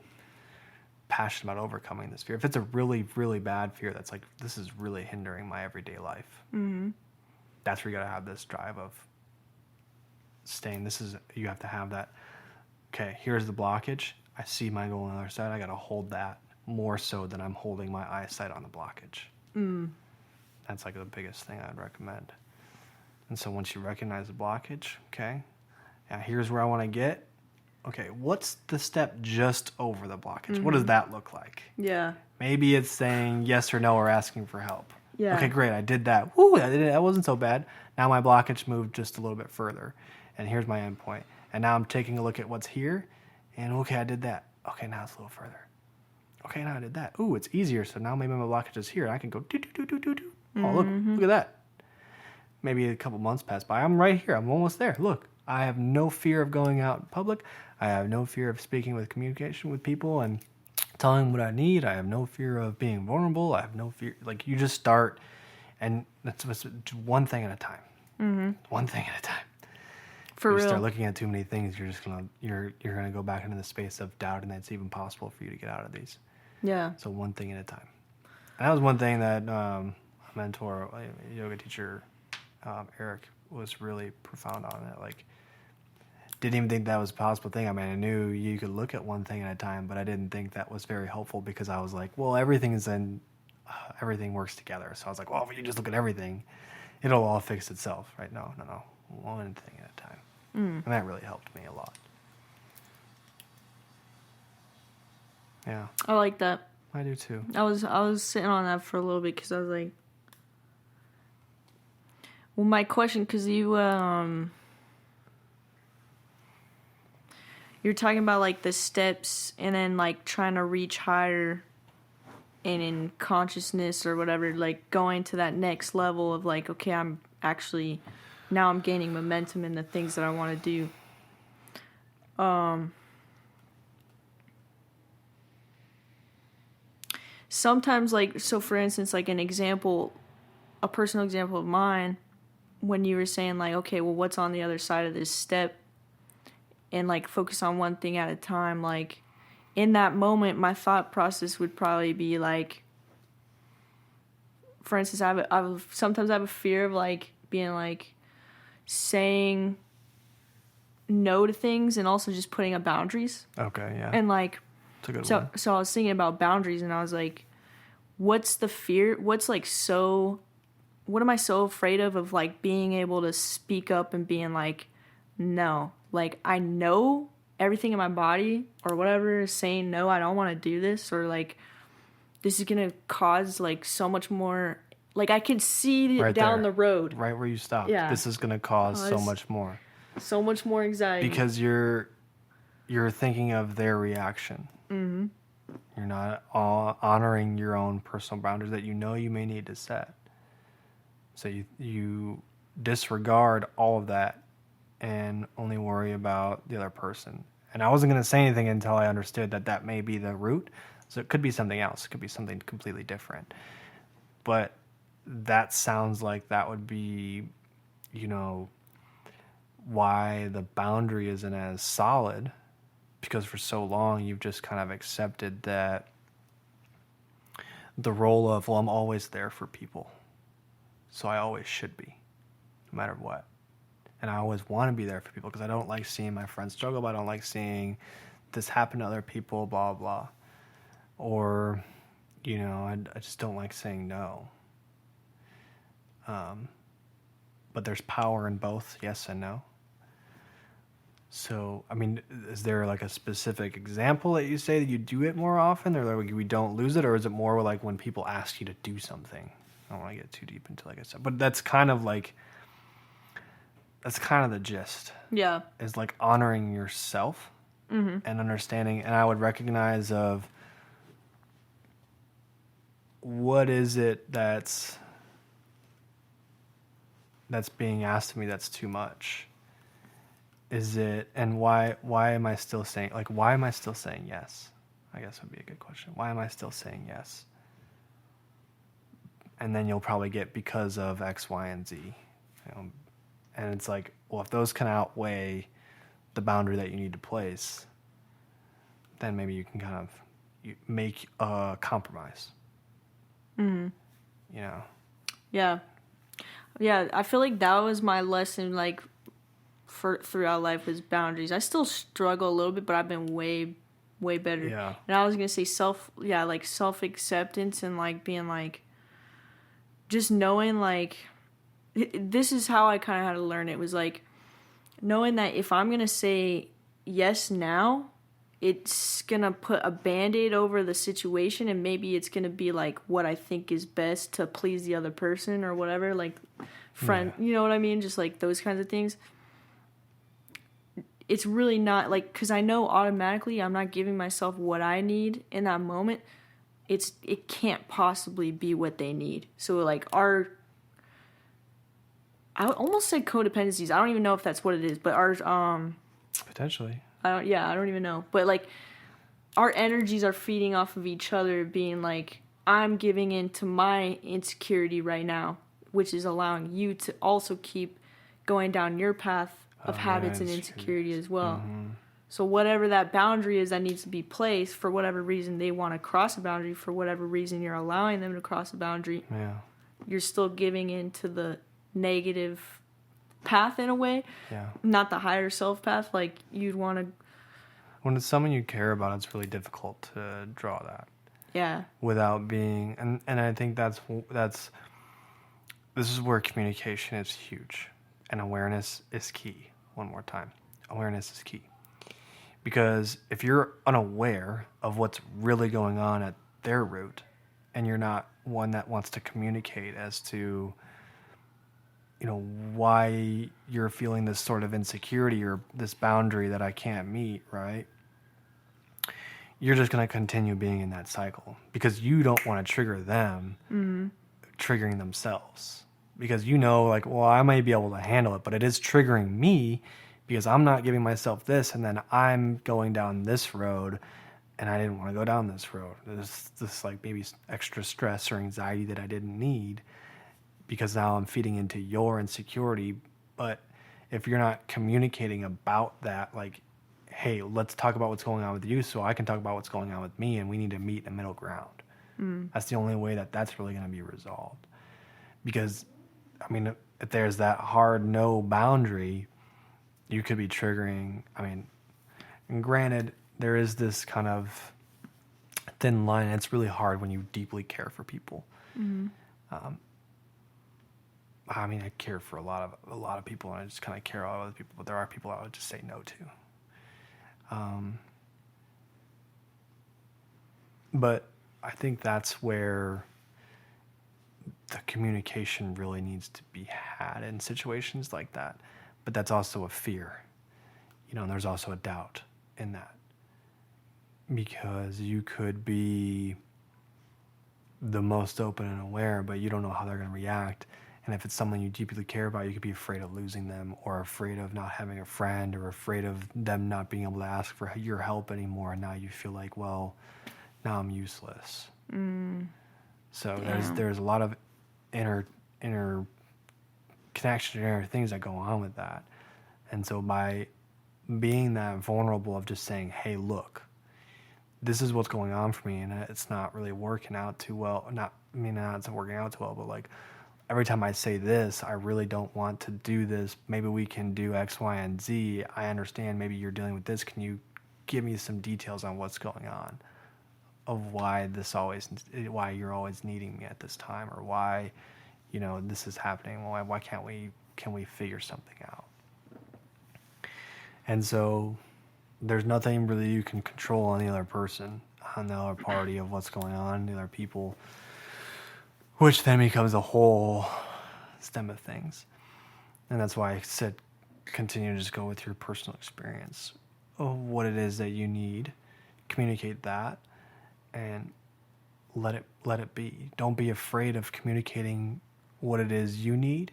passionate about overcoming this fear. If it's a really, really bad fear that's like, this is really hindering my everyday life. that's where you got to have this drive of staying. You have to have that. Okay, here's the blockage. I see my goal on the other side. I got to hold that more so than I'm holding my eyesight on the blockage. That's like the biggest thing I'd recommend. And so once you recognize the blockage, okay, now here's where I want to get. Okay, what's the step just over the blockage? What does that look like? Yeah. Maybe it's saying yes or no or asking for help. Yeah. Okay, great, I did that. Woo, that wasn't so bad. Now my blockage moved just a little bit further. And here's my end point. And now I'm taking a look at what's here. And okay, I did that. Okay, now it's a little further. Okay, now I did that. Ooh, it's easier. So now maybe my blockage is here. And I can go do, do, do, do, do, do. Oh, look at that. Maybe a couple months pass by. I'm right here. I'm almost there. Look, I have no fear of going out in public. I have no fear of speaking with communication with people and telling them what I need. I have no fear of being vulnerable. I have no fear. Like, you just start, and that's one thing at a time. One thing at a time. For you real. start looking at too many things, you're gonna go back into the space of doubt, and it's even possible for you to get out of these. Yeah. So one thing at a time. And that was one thing that a mentor, a yoga teacher, Eric, was really profound on it. Like, didn't even think that was a possible thing. I mean, I knew you could look at one thing at a time, but I didn't think that was very helpful because I was like, well, everything works together. So I was like, well, if you just look at everything, it'll all fix itself, right? No. One thing at a time. And that really helped me a lot. Yeah. I like that. I do too. I was sitting on that for a little bit because I was like, well, my question, because you're talking about like the steps and then like trying to reach higher and in consciousness or whatever, like going to that next level of like, okay, now I'm gaining momentum in the things that I want to do. Sometimes, like, so for instance, like a personal example of mine, when you were saying like, okay, well, what's on the other side of this step? And like focus on one thing at a time, like in that moment my thought process would probably be like, for instance, sometimes I have a fear of like being like saying no to things and also just putting up boundaries. Okay, yeah. And like, it's a good one. So I was thinking about boundaries and I was like, what's the fear? What am I so afraid of like being able to speak up and being like, no. Like, I know everything in my body or whatever is saying, no, I don't want to do this. Or, like, this is going to cause, like, so much more. Like, I can see it down the road. Right where you stopped. Yeah. This is going to cause so much more. So much more anxiety. Because you're thinking of their reaction. Mm-hmm. You're not honoring your own personal boundaries that you know you may need to set. So you disregard all of that and only worry about the other person. And I wasn't going to say anything until I understood that may be the root. So it could be something else. It could be something completely different. But that sounds like that would be, why the boundary isn't as solid. Because for so long, you've just kind of accepted that the role of, well, I'm always there for people. So I always should be, no matter what. And I always want to be there for people because I don't like seeing my friends struggle. But I don't like seeing this happen to other people, blah, blah. Or, I just don't like saying no. But there's power in both yes and no. So, I mean, is there like a specific example that you say that you do it more often or like we don't lose it? Or is it more like when people ask you to do something? I don't want to get too deep into like I said. But that's kind of the gist. Yeah. Is like honoring yourself and understanding. And I would recognize of what is it that's being asked of me that's too much? Is it, and why am I still saying yes? I guess would be a good question. Why am I still saying yes? And then you'll probably get because of X, Y, and Z. And it's like, well, if those can outweigh the boundary that you need to place, then maybe you can kind of make a compromise. Mm-hmm. Yeah. Yeah, I feel like that was my lesson, like, for throughout life was boundaries. I still struggle a little bit, but I've been way better. Yeah. And I was gonna say like self acceptance and like being like, just knowing like, this is how I kind of had to learn it. Was like knowing that if I'm gonna say yes now, it's gonna put a band-aid over the situation, and maybe it's gonna be like what I think is best to please the other person or whatever, like friend, Yeah. you know what I mean, just like those kinds of things. It's really not like, because I know automatically I'm not giving myself what I need in that moment. It can't possibly be what they need. So like I would almost say codependencies. I don't even know if that's what it is, but our Potentially. I don't even know. But like our energies are feeding off of each other, being like, I'm giving in to my insecurity right now, which is allowing you to also keep going down your path of habits and insecurity as well. Mm-hmm. So whatever that boundary is that needs to be placed, for whatever reason they want to cross a boundary, for whatever reason you're allowing them to cross a boundary, Yeah. you're still giving in to the negative path in a way, Yeah. not the higher self path like you'd want to. When it's someone you care about, it's really difficult to draw that. Yeah. Without being, and I think this is where communication is huge, and awareness is key. One more time, awareness is key, because if you're unaware of what's really going on at their root, and you're not one that wants to communicate as to, why you're feeling this sort of insecurity or this boundary that I can't meet, right? You're just going to continue being in that cycle because you don't want to trigger them triggering themselves, because like, well, I may be able to handle it, but it is triggering me because I'm not giving myself this, and then I'm going down this road, and I didn't want to go down this road. There's this like maybe extra stress or anxiety that I didn't need, because now I'm feeding into your insecurity. But if you're not communicating about that, like, hey, let's talk about what's going on with you so I can talk about what's going on with me, and we need to meet in the middle ground. That's the only way that's really going to be resolved. Because, I mean, if there's that hard no boundary, you could be triggering, and granted, there is this kind of thin line, and it's really hard when you deeply care for people. I care for a lot of people, and I just kind of care about other people, but there are people I would just say no to. But I think that's where the communication really needs to be had in situations like that. But that's also a fear, and there's also a doubt in that, because you could be the most open and aware, but you don't know how they're going to react. And if it's someone you deeply care about, you could be afraid of losing them, or afraid of not having a friend, or afraid of them not being able to ask for your help anymore. And now you feel like, well, now I'm useless. So there's a lot of inner connection, inner things that go on with that. And so by being that vulnerable of just saying, hey, look, this is what's going on for me, and it's not really working out too well. It's not working out too well, but like, every time I say this, I really don't want to do this. Maybe we can do X, Y, and Z. I understand maybe you're dealing with this. Can you give me some details on what's going on, of why you're always needing me at this time, or why, this is happening? Why can we figure something out? And so there's nothing really you can control on the other person, on the other party, of what's going on, the other people, which then becomes a whole stem of things. And that's why I said continue to just go with your personal experience of what it is that you need, communicate that, and let it be. Don't be afraid of communicating what it is you need,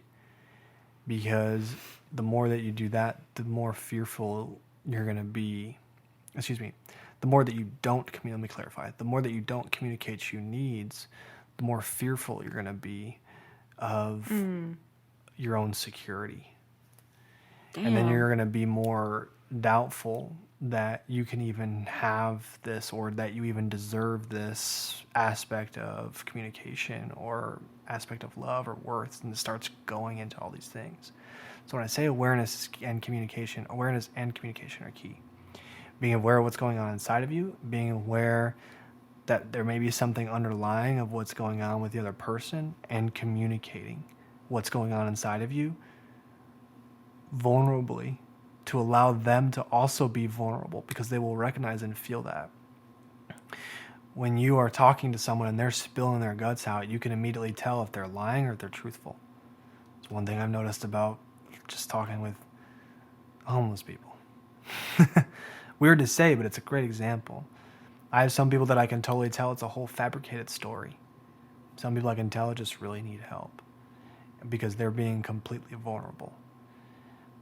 because the more that you do that, the more fearful you're going to be. The more that you don't let me clarify. The more that you don't communicate your needs, the more fearful you're going to be of your own security. Damn. And then you're going to be more doubtful that you can even have this, or that you even deserve this aspect of communication or aspect of love or worth, and it starts going into all these things. So when I say awareness and communication are key. Being aware of what's going on inside of you, being aware that there may be something underlying of what's going on with the other person, and communicating what's going on inside of you vulnerably to allow them to also be vulnerable, because they will recognize and feel that. When you are talking to someone and they're spilling their guts out, you can immediately tell if they're lying or if they're truthful. It's one thing I've noticed about just talking with homeless people. Weird to say, but it's a great example. I have some people that I can totally tell it's a whole fabricated story. Some people I can tell just really need help because they're being completely vulnerable.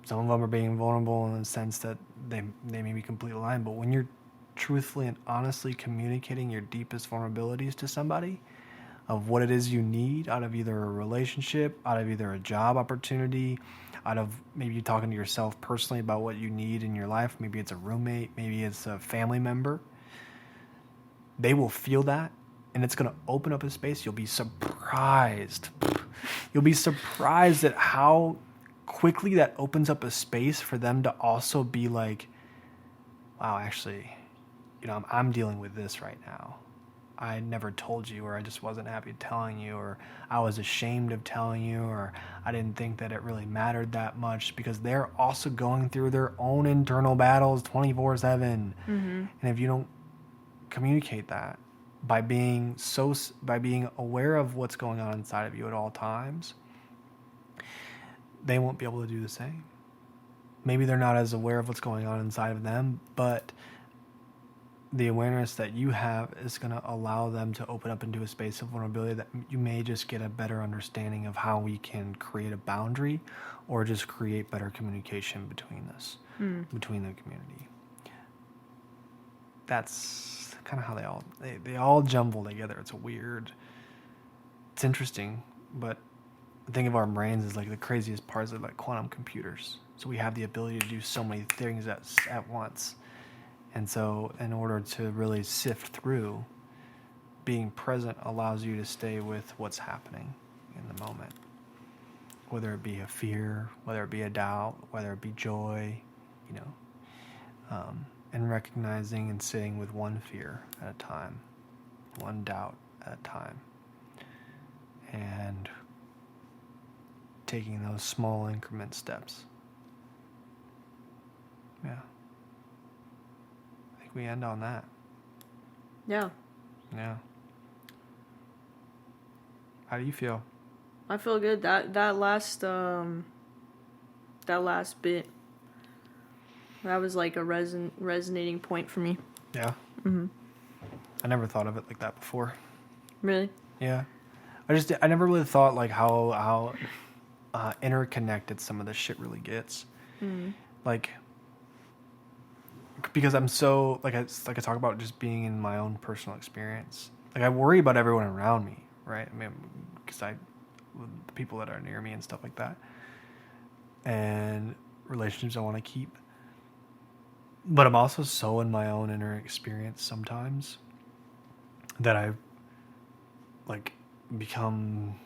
Some of them are being vulnerable in the sense that they may be completely lying, but when you're truthfully and honestly communicating your deepest vulnerabilities to somebody of what it is you need out of either a relationship, out of either a job opportunity, out of maybe you talking to yourself personally about what you need in your life, maybe it's a roommate, maybe it's a family member, they will feel that, and it's going to open up a space. You'll be surprised. You'll be surprised at how quickly that opens up a space for them to also be like, wow, actually, I'm dealing with this right now. I never told you, or I just wasn't happy telling you, or I was ashamed of telling you, or I didn't think that it really mattered that much, because they're also going through their own internal battles 24/7. And if you don't communicate that by being aware of what's going on inside of you at all times, they won't be able to do the same. Maybe they're not as aware of what's going on inside of them, but the awareness that you have is going to allow them to open up into a space of vulnerability that you may just get a better understanding of how we can create a boundary or just create better communication between us, between the community. That's kind of how they all jumble together. It's interesting, but the thing of our brains is like the craziest parts are like quantum computers. So we have the ability to do so many things at once. And so in order to really sift through, being present allows you to stay with what's happening in the moment. Whether it be a fear, whether it be a doubt, whether it be joy, and recognizing and sitting with one fear at a time, one doubt at a time, and taking those small increment steps. Yeah. I think we end on that. Yeah. Yeah. How do you feel? I feel good. That last bit, that was like a resonating point for me. Yeah. Mm-hmm. I never thought of it like that before. Really? Yeah. I never really thought like how interconnected some of this shit really gets. Mm-hmm. Like, because I'm so I talk about just being in my own personal experience. Like I worry about everyone around me, right? I mean, because the people that are near me and stuff like that, and relationships I want to keep. But I'm also so in my own inner experience sometimes that I've become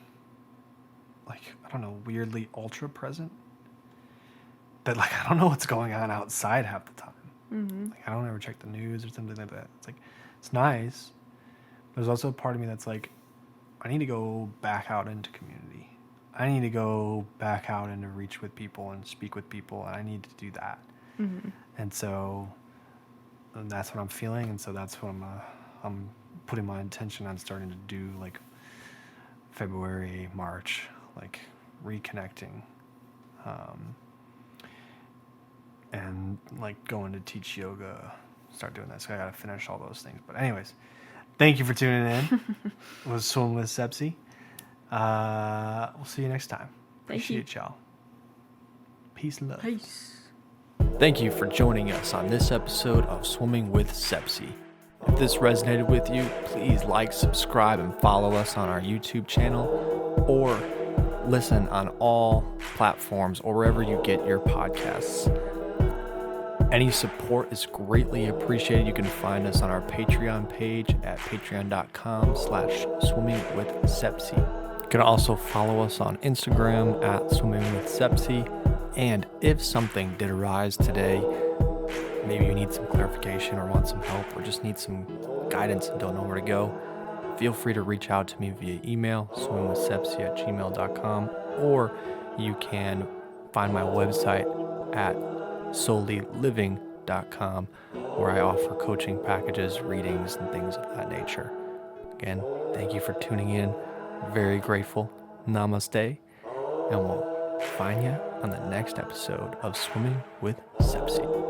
weirdly ultra present. That I don't know what's going on outside half the time. Mm-hmm. I don't ever check the news or something like that. It's nice. There's also a part of me that's I need to go back out into community. I need to go back out and to reach with people and speak with people, and I need to do that. Mm-hmm. And so that's what I'm feeling, and so that's what I'm putting my intention on starting to do, February, March, reconnecting, and going to teach yoga, start doing that. So I gotta finish all those things. But anyways, thank you for tuning in. It was Swim with Sepsey. We'll see you next time. Appreciate y'all. Peace and love. Peace. Thank you for joining us on this episode of Swimming with Sepsey. If this resonated with you, please subscribe, and follow us on our YouTube channel, or listen on all platforms or wherever you get your podcasts. Any support is greatly appreciated. You can find us on our Patreon page at patreon.com/swimmingwithsepsey. You can also follow us on Instagram at Swimming with Sepsey. And if something did arise today, maybe you need some clarification or want some help or just need some guidance and don't know where to go, feel free to reach out to me via email, swimmingwithsepsey@gmail.com, or you can find my website at solelyliving.com, where I offer coaching packages, readings, and things of that nature. Again, thank you for tuning in. Very grateful. Namaste. And we'll find you on the next episode of Swimming with Sepsey.